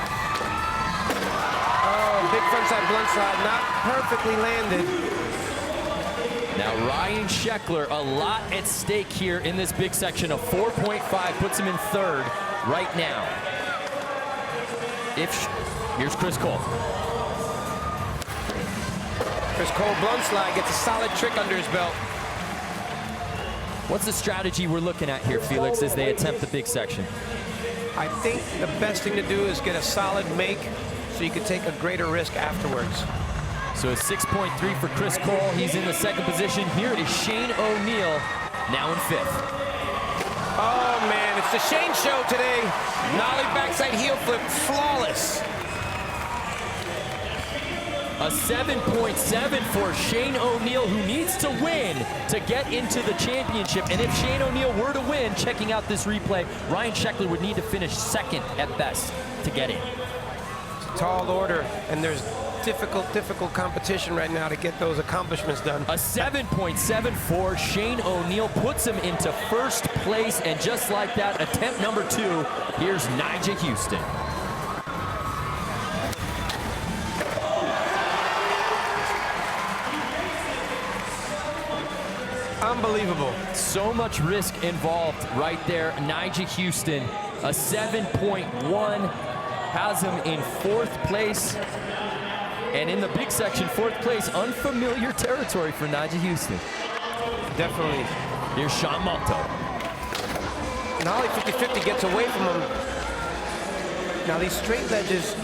Oh, big frontside blunt slide, not perfectly landed. Now Ryan Scheckler, a lot at stake here in this big section. A 4.5 puts him in 3rd right now. Here's Chris Cole. Chris Cole blunt slide gets a solid trick under his belt. What's the strategy we're looking at here, Felix, as they attempt the big section? I think the best thing to do is get a solid make so you can take a greater risk afterwards. So a 6.3 for Chris Cole. He's in the 2nd position. Here is Shane O'Neill, now in 5th. Oh man, it's the Shane show today. Nollie backside heel flip, flawless. A 7.7 for Shane O'Neill, who needs to win to get into the championship. And if Shane O'Neill were to win, checking out this replay, Ryan Scheckler would need to finish 2nd at best to get in. It's a tall order, and there's difficult competition right now to get those accomplishments done. A 7.7 for Shane O'Neill puts him into first place, and just like that, attempt number 2, here's Nyjah Huston. Unbelievable. So much risk involved right there. Nyjah Huston, a 7.1, has him in 4th place. And in the big section, 4th place, unfamiliar territory for Nyjah Huston. Definitely. Here's Sean Malto. Nollie 50-50 gets away from him. Now these straight ledges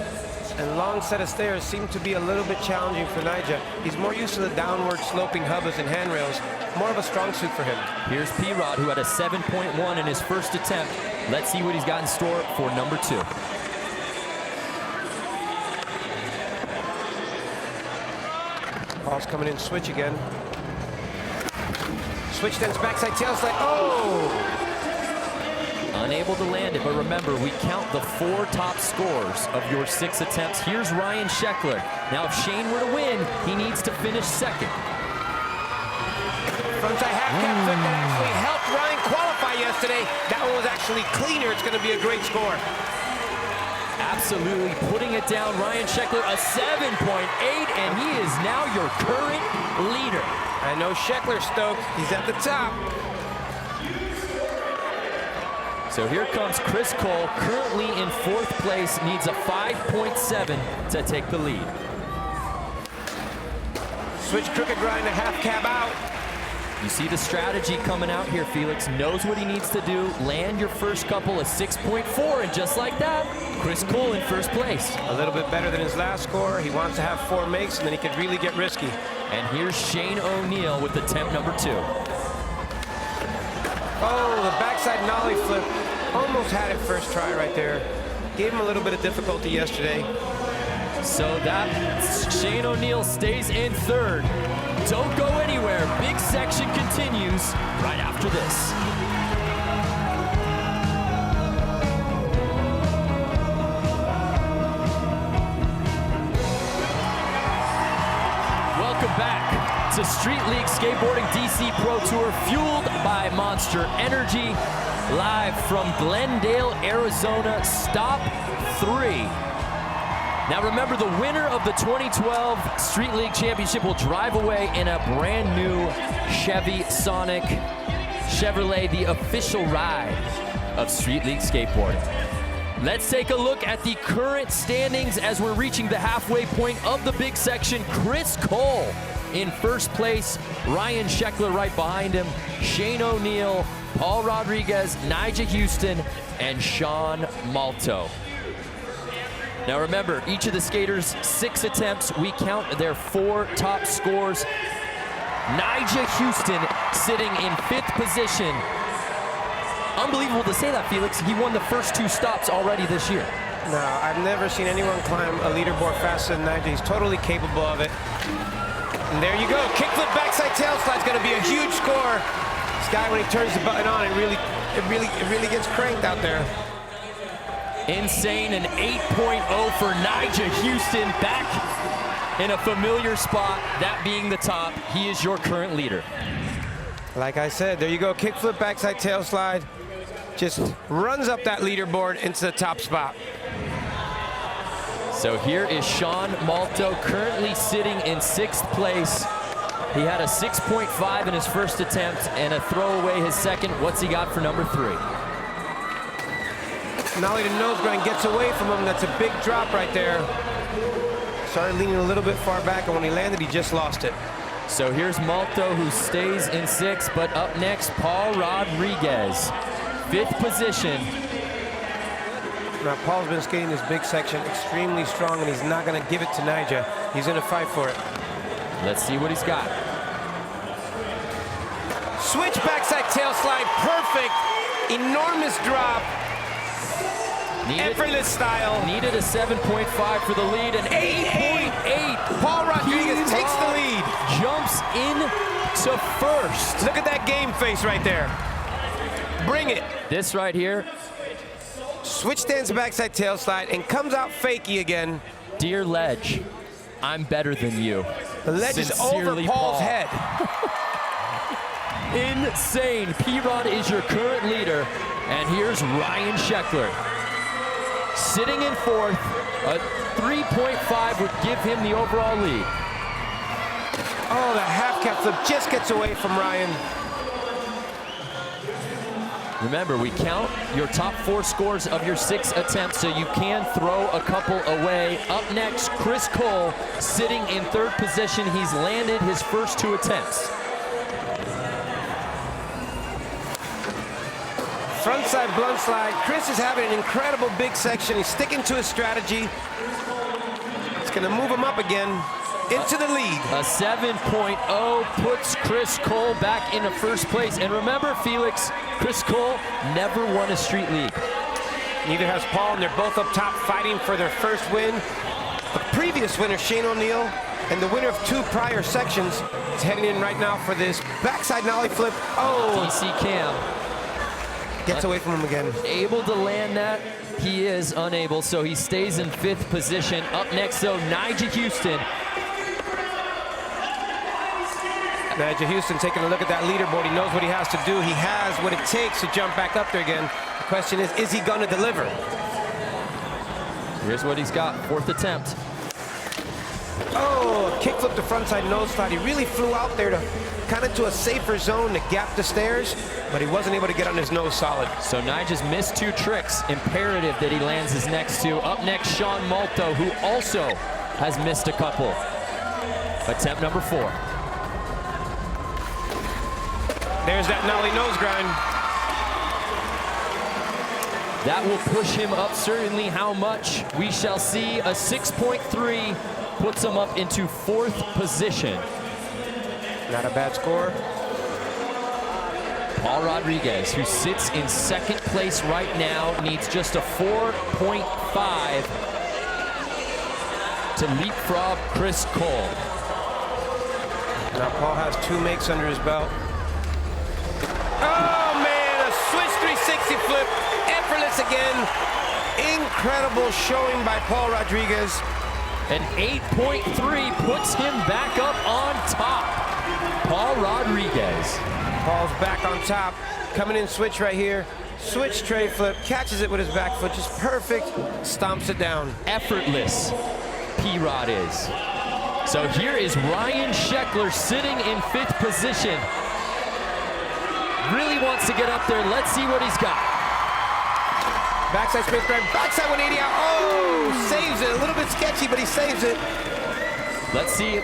and long set of stairs seem to be a little bit challenging for Nyjah. He's more used to the downward sloping hubbas and handrails. More of a strong suit for him. Here's P-Rod, who had a 7.1 in his first attempt. Let's see what he's got in store for number 2. Paul's coming in switch again. Switch then backside tail slide. Oh! Unable to land it, but remember, we count the 4 top scores of your 6 attempts. Here's Ryan Scheckler. Now, if Shane were to win, he needs to finish 2nd. Frontside half cap flip that actually helped Ryan qualify yesterday. That one was actually cleaner. It's going to be a great score. Absolutely putting it down. Ryan Scheckler, a 7.8, and he is now your current leader. I know Scheckler's stoked. He's at the top. So here comes Chris Cole, currently in 4th place, needs a 5.7 to take the lead. Switch crooked grind to half cab out. You see the strategy coming out here, Felix. Knows what he needs to do. Land your first couple, a 6.4, and just like that, Chris Cole in first place. A little bit better than his last score. He wants to have 4 makes, and then he could really get risky. And here's Shane O'Neill with attempt number 2. Oh, the backside nollie flip. Almost had it first try right there. Gave him a little bit of difficulty yesterday. So that Shane O'Neill stays in 3rd. Don't go anywhere. Big section continues right after this. Welcome back to Street League Skateboarding DC Pro Tour, fueled by Monster Energy, live from Glendale, Arizona, stop 3. Now remember, the winner of the 2012 Street League Championship will drive away in a brand new Chevy Sonic Chevrolet, the official ride of Street League Skateboarding. Let's take a look at the current standings as we're reaching the halfway point of the big section. Chris Cole in first place, Ryan Scheckler right behind him, Shane O'Neill Paul Rodriguez, Nyjah Huston, and Sean Malto. Now remember, each of the skaters, 6 attempts. We count their 4 top scores. Nyjah Huston sitting in 5th position. Unbelievable to say that, Felix. He won the first 2 stops already this year. No, I've never seen anyone climb a leaderboard faster than Nyjah. He's totally capable of it. And there you go. Kickflip backside tail slide is going to be a huge score. This guy, when he turns the button on, it really gets cranked out there. Insane, an 8.0 for Nyjah Huston, back in a familiar spot, that being the top. He is your current leader. Like I said, there you go. Kickflip backside tail slide. Just runs up that leaderboard into the top spot. So here is Sean Malto, currently sitting in 6th place. He had a 6.5 in his first attempt and a throwaway his second. What's he got for number 3? Nollie to nose grind gets away from him. That's a big drop right there. Started leaning a little bit far back, and when he landed, he just lost it. So here's Malto, who stays in 6th, but up next, Paul Rodriguez, 5th position. Now, Paul's been skating this big section extremely strong, and he's not going to give it to Nyjah. He's going to fight for it. Let's see what he's got. Switch backside tail slide, perfect. Enormous drop. Effortless style. Needed a 7.5 for the lead, and 8.8. Paul Rodriguez takes the lead. Jumps in to 1st. Look at that game face right there. Bring it. This right here. Switch stands backside tail slide and comes out fakie again. Dear ledge, I'm better than you. The ledge is over Paul's head. Insane. P-Rod is your current leader, and here's Ryan Scheckler. Sitting in 4th, a 3.5 would give him the overall lead. Oh, the half cap flip just gets away from Ryan. Remember, we count your top 4 scores of your 6 attempts, so you can throw a couple away. Up next, Chris Cole, sitting in 3rd position. He's landed his first 2 attempts. Frontside blunt slide. Chris is having an incredible big section. He's sticking to his strategy. It's going to move him up again into the lead. A 7.0 puts Chris Cole back into 1st place. And remember, Felix, Chris Cole never won a street league. Neither has Paul, and they're both up top fighting for their first win. The previous winner, Shane O'Neill, and the winner of 2 prior sections is heading in right now for this backside nollie flip. Oh! DC Cam. Gets away from him again. Able to land that. He is unable, so he stays in 5th position. Up next, though, Nyjah Huston. Nyjah Huston taking a look at that leaderboard. He knows what he has to do. He has what it takes to jump back up there again. The question is he going to deliver? Here's what he's got, 4th attempt. Oh, kickflip to frontside nose slide. He really flew out there to kind of to a safer zone to gap the stairs, but he wasn't able to get on his nose solid. So Nyjah's missed 2 tricks. Imperative that he lands his next 2. Up next, Sean Malto, who also has missed a couple. Attempt number 4. There's that nollie nose grind. That will push him up, certainly. How much? We shall see. A 6.3 puts him up into 4th position. Not a bad score. Paul Rodriguez, who sits in 2nd place right now, needs just a 4.5 to leapfrog Chris Cole. Now Paul has 2 makes under his belt. Oh man, a switch 360 flip, effortless again. Incredible showing by Paul Rodriguez. An 8.3 puts him back up on top. Paul Rodriguez. Paul's back on top, coming in switch right here. Switch tray flip, catches it with his back foot, just perfect, stomps it down. Effortless, P-Rod is. So here is Ryan Scheckler sitting in 5th position. Really wants to get up there. Let's see what he's got. Backside space grab, backside 180 out. Oh, saves it. A little bit sketchy, but he saves it. Let's see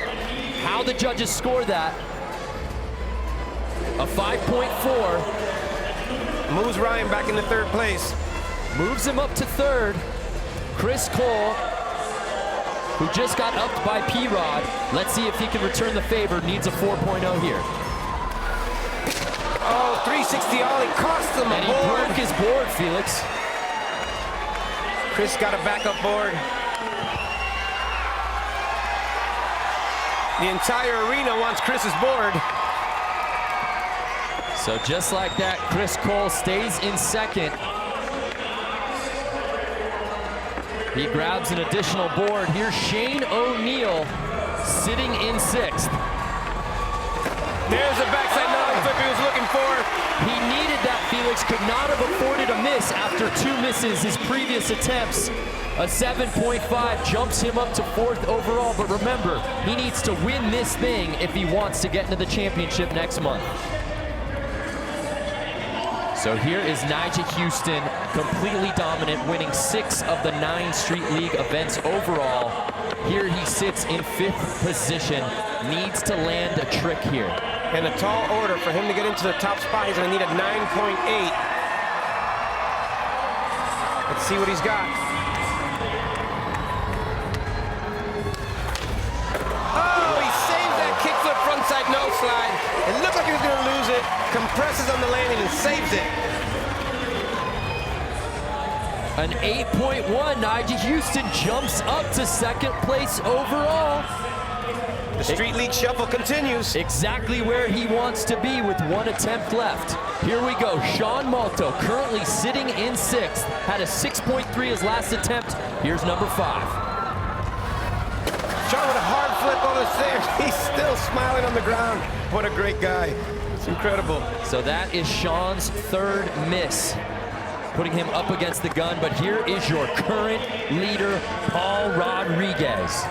how the judges score that. A 5.4. Moves Ryan back into third place. Moves him up to third. Chris Cole, who just got upped by P-Rod. Let's see if he can return the favor. Needs a 4.0 here. Oh, 360 ollie cost him And a he board. broke his board, Felix. Chris got a backup board. The entire arena wants Chris's board. So just like that, Chris Cole stays in second. He grabs an additional board. Here's Shane O'Neill sitting in sixth. There's a backside nollie flip he was looking for. He needed that, Felix. Could not have afforded a miss after 2 misses his previous attempts. A 7.5 jumps him up to fourth overall, but remember, he needs to win this thing if he wants to get into the championship next month. So here is Nyjah Huston, completely dominant, winning 6 of the 9 Street League events overall. Here he sits in 5th position, needs to land a trick here. And a tall order for him to get into the top spot. He's gonna need a 9.8. Let's see what he's got. Oh, he saves that kickflip frontside nose slide. It looked like he was gonna lose it. Compresses on the landing and saves it. An 8.1, Nyjah Huston jumps up to second place overall. The Street League shuffle continues. Exactly where he wants to be with 1 attempt left. Here we go, Sean Malto currently sitting in 6th. Had a 6.3 his last attempt. Here's number 5. Sean with a hard flip on the stairs. He's still smiling on the ground. What a great guy. It's incredible. So that is Sean's 3rd miss, putting him up against the gun. But here is your current leader, Paul Rodriguez.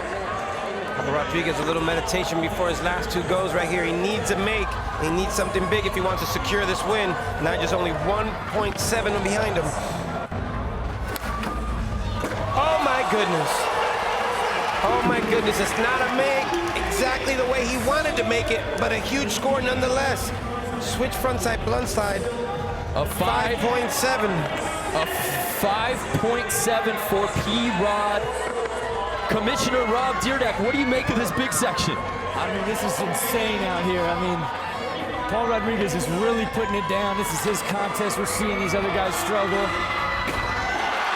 Rodriguez, a little meditation before his last 2 goes right here. He needs a make. He needs something big if he wants to secure this win. Nyjah's only 1.7 behind him. Oh my goodness. Oh my goodness, it's not a make exactly the way he wanted to make it, but a huge score nonetheless. Switch frontside blunt slide. A 5.7. A 5.7 for P-Rod. Commissioner Rob Deerdeck, what do you make of this big section? I mean, this is insane out here. I mean, Paul Rodriguez is really putting it down. This is his contest. We're seeing these other guys struggle.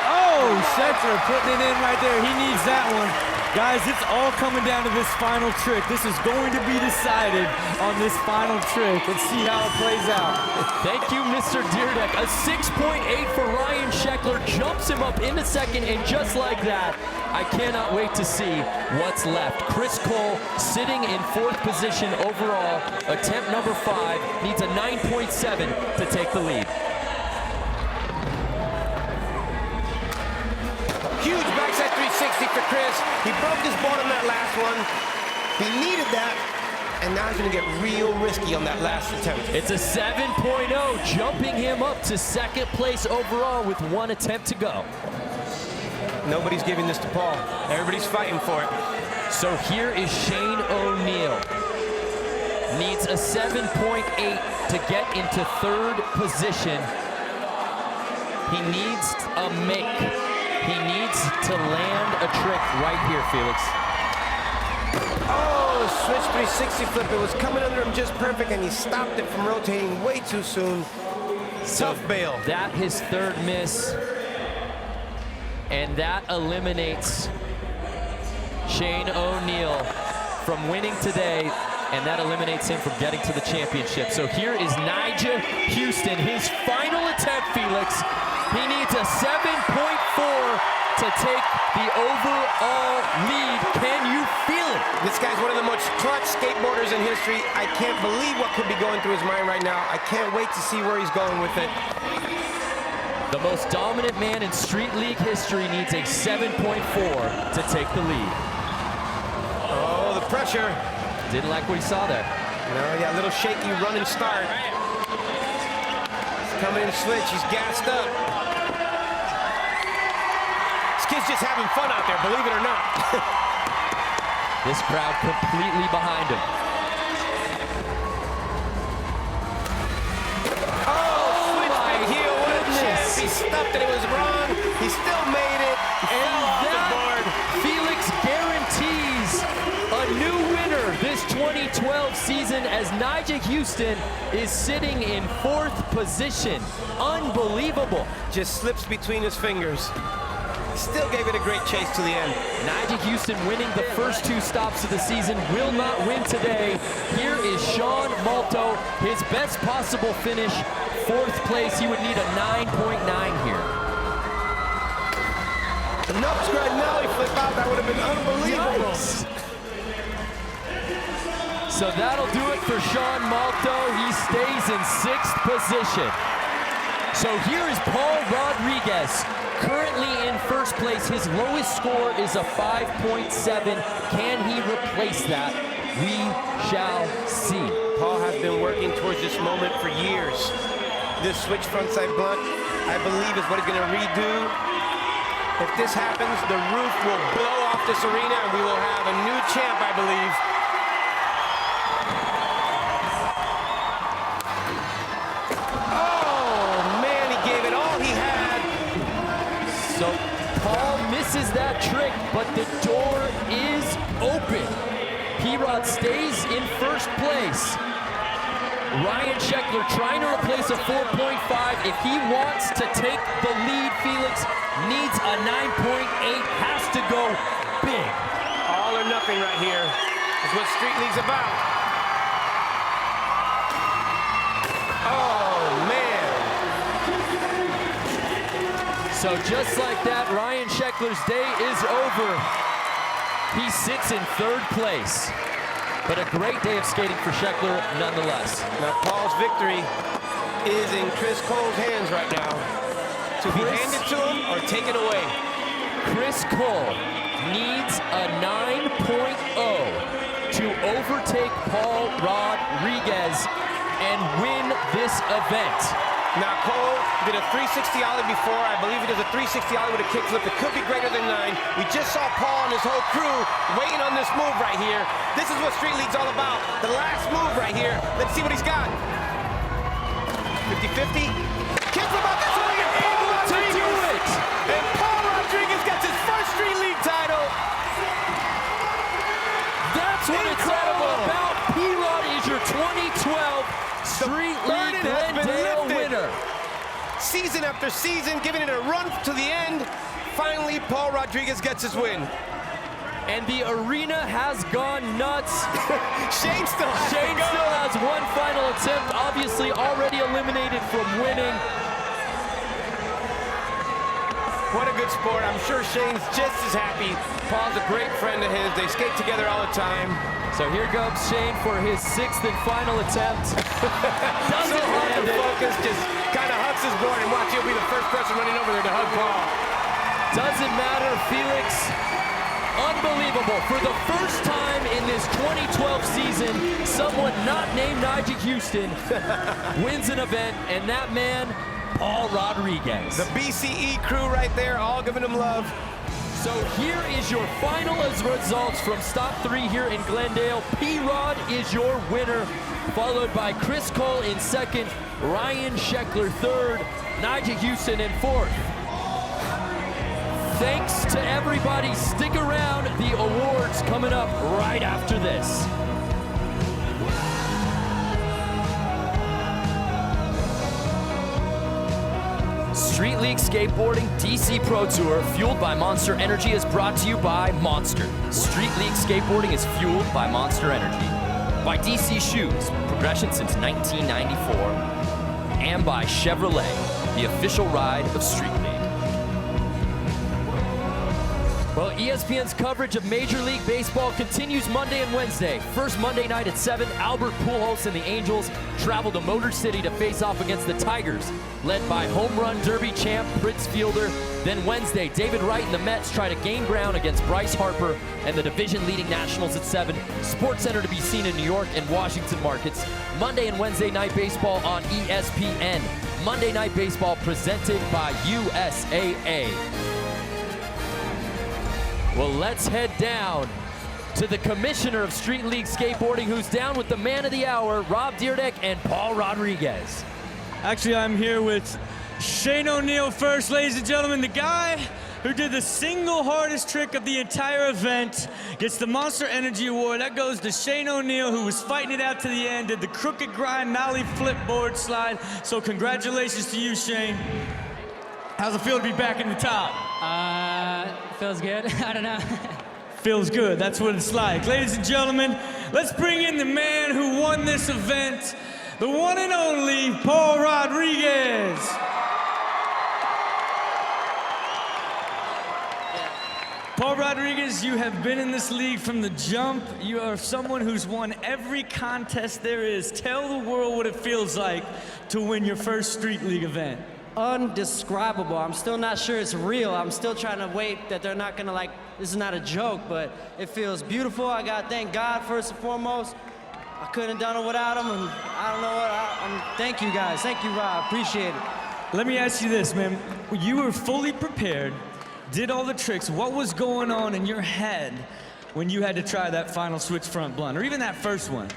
Oh, Scheckler putting it in right there. He needs that one. Guys, it's all coming down to this final trick. This is going to be decided on this final trick. Let's see how it plays out. Thank you, Mr. Deerdeck. A 6.8 for Ryan Scheckler jumps him up into second, and just like that, I cannot wait to see what's left. Chris Cole sitting in 4th position overall. Attempt number 5 needs a 9.7 to take the lead. Huge backside 360 for Chris. He broke his board on that last one. He needed that, and now he's gonna get real risky on that last attempt. It's a 7.0, jumping him up to 2nd place overall with 1 attempt to go. Nobody's giving this to Paul. Everybody's fighting for it. So here is Shane O'Neill. Needs a 7.8 to get into 3rd position. He needs a make. He needs to land a trick right here, Felix. Oh, switch 360 flip. It was coming under him just perfect, and he stopped it from rotating way too soon. Tough bail. That his 3rd miss. And that eliminates Shane O'Neill from winning today, and that eliminates him from getting to the championship. So here is Nyjah Huston, his final attempt, Felix. He needs a 7.4 to take the overall lead. Can you feel it? This guy's one of the most clutch skateboarders in history. I can't believe what could be going through his mind right now. I can't wait to see where he's going with it. The most dominant man in Street League history needs a 7.4 to take the lead. Oh, the pressure. Didn't like what he saw there. No, yeah, a little shaky run and start. He's coming in switch. He's gassed up. This kid's just having fun out there, believe it or not. This crowd completely behind him. Oh, switch big stuffed it. It was wrong. He still made it. And that, Felix guarantees a new winner this 2012 season as Nyjah Huston is sitting in 4th position. Unbelievable. Just slips between his fingers. Still gave it a great chase to the end. Nyjah Huston winning the first 2 stops of the season, will not win today. Here is Sean Malto, his best possible finish, 4th place. He would need a 9.9 here. The nose grind nollie flip out, that would have been unbelievable. Nice. So that'll do it for Sean Malto. He stays in 6th position. So here is Paul Rodriguez, currently in 1st place. His lowest score is a 5.7. Can he replace that? We shall see. Paul has been working towards this moment for years. This switch frontside blunt, I believe, is what he's going to redo. If this happens, the roof will blow off this arena and we will have a new champ, I believe. So Paul misses that trick, but the door is open. P-Rod stays in 1st place. Ryan Scheckler trying to replace a 4.5. If he wants to take the lead, Felix needs a 9.8, has to go big. All or nothing right here is what Street League's about. Oh, man. So just like that, Ryan Scheckler's day is over. He sits in 3rd place. But a great day of skating for Scheckler nonetheless. Now Paul's victory is in Chris Cole's hands right now. To be handed to him or taken away. Chris Cole needs a 9.0 to overtake Paul Rodriguez and win this event. Now Cole did a 360 ollie before. I believe he does a 360 ollie with a kickflip. It could be greater than 9. We just saw Paul and his whole crew waiting on this move right here. This is what Street League's all about. The last move right here. Let's see what he's got. 50-50. Kickflip out this way. Able to do it. And Paul Rodriguez gets his first Street League title. That's what it's all about. P-Rod is your 2012 Street League Glendale winner. Season after season, giving it a run to the end. Finally, Paul Rodriguez gets his win. And the arena has gone nuts. Shane still has one final attempt, obviously already eliminated from winning. What a good sport. I'm sure Shane's just as happy. Paul's a great friend of his. They skate together all the time. So here comes Shane for his 6th and final attempt. Doesn't land it. Focus, just kind of hugs his board and watch, he'll be the first person running over there to hug Paul. Doesn't matter, Felix. Unbelievable. For the first time in this 2012 season, someone not named Nyjah Huston wins an event, and that man, Paul Rodriguez. The BCE crew right there, all giving him love. So here is your final results from Stop 3 here in Glendale. P-Rod is your winner, followed by Chris Cole in 2nd, Ryan Scheckler 3rd, Nyjah Huston in 4th. Thanks to everybody. Stick around. The awards coming up right after this. Street League Skateboarding DC Pro Tour, fueled by Monster Energy, is brought to you by Monster. Street League Skateboarding is fueled by Monster Energy. By DC Shoes, progression since 1994. And by Chevrolet, the official ride of Street League. Well, ESPN's coverage of Major League Baseball continues Monday and Wednesday. First Monday night at 7, Albert Pujols and the Angels travel to Motor City to face off against the Tigers, led by home run derby champ Prince Fielder. Then Wednesday, David Wright and the Mets try to gain ground against Bryce Harper and the division-leading Nationals at 7. SportsCenter to be seen in New York and Washington markets. Monday and Wednesday night baseball on ESPN. Monday night baseball presented by USAA. Well, let's head down to the commissioner of Street League Skateboarding, who's down with the man of the hour, Rob Dyrdek and Paul Rodriguez. Actually, I'm here with Shane O'Neill first, ladies and gentlemen. The guy who did the single hardest trick of the entire event gets the Monster Energy Award. That goes to Shane O'Neill, who was fighting it out to the end, did the crooked grind nollie flip board slide. So congratulations to you, Shane. How's it feel to be back in the top? Feels good. I don't know. Feels good, that's what it's like. Ladies and gentlemen, let's bring in the man who won this event, the one and only Paul Rodriguez. Paul Rodriguez, you have been in this league from the jump. You are someone who's won every contest there is. Tell the world what it feels like to win your first Street League event. Undescribable. I'm still not sure it's real. I'm still trying to wait that they're not gonna this is not a joke, but it feels beautiful. I gotta thank God first and foremost. I couldn't have done it without him, and I don't know what, thank you guys. Thank you, Rob, appreciate it. Let me ask you this, man. You were fully prepared, did all the tricks. What was going on in your head when you had to try that final switch front blunt, or even that first one?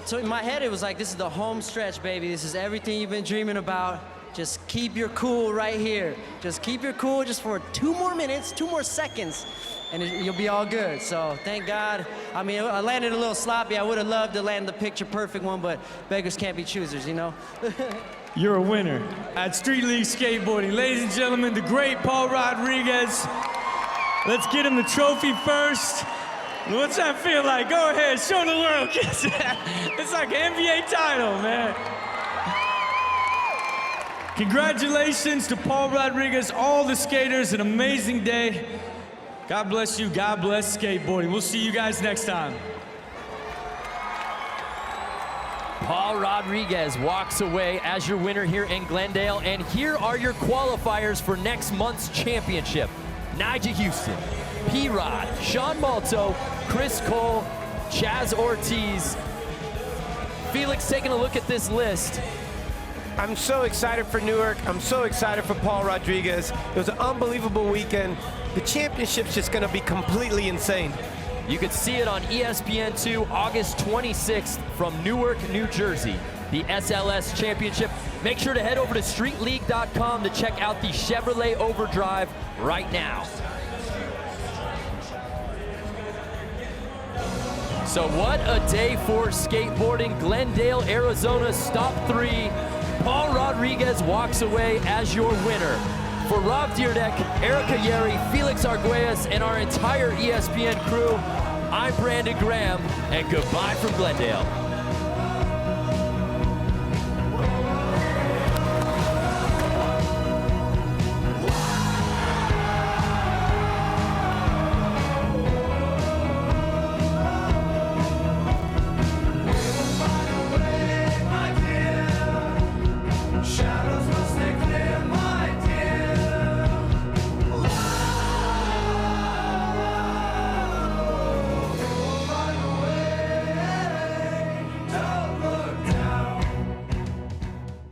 So in my head, it was like, this is the home stretch, baby. This is everything you've been dreaming about. Just keep your cool right here. Just keep your cool just for 2 more minutes, 2 more seconds, and you'll be all good. So thank God. I mean, I landed a little sloppy. I would have loved to land the picture perfect one, but beggars can't be choosers, you know? You're a winner at Street League Skateboarding. Ladies and gentlemen, the great Paul Rodriguez. Let's get him the trophy first. What's that feel like? Go ahead, show the world. It's like an NBA title, man. Congratulations to Paul Rodriguez, all the skaters, an amazing day. God bless you, God bless skateboarding. We'll see you guys next time. Paul Rodriguez walks away as your winner here in Glendale, and here are your qualifiers for next month's championship. Nyjah Huston, P-Rod, Sean Malto, Chris Cole, Chaz Ortiz. Felix, taking a look at this list. I'm so excited for Newark. I'm so excited for Paul Rodriguez. It was an unbelievable weekend. The championship's just gonna be completely insane. You could see it on ESPN2 August 26th from Newark, New Jersey. The SLS Championship. Make sure to head over to streetleague.com to check out the Chevrolet Overdrive right now. So what a day for skateboarding. Glendale, Arizona, stop 3. Paul Rodriguez walks away as your winner. For Rob Deerdeck, Erica Yeri, Felix Arguelles, and our entire ESPN crew, I'm Brandon Graham, and goodbye from Glendale.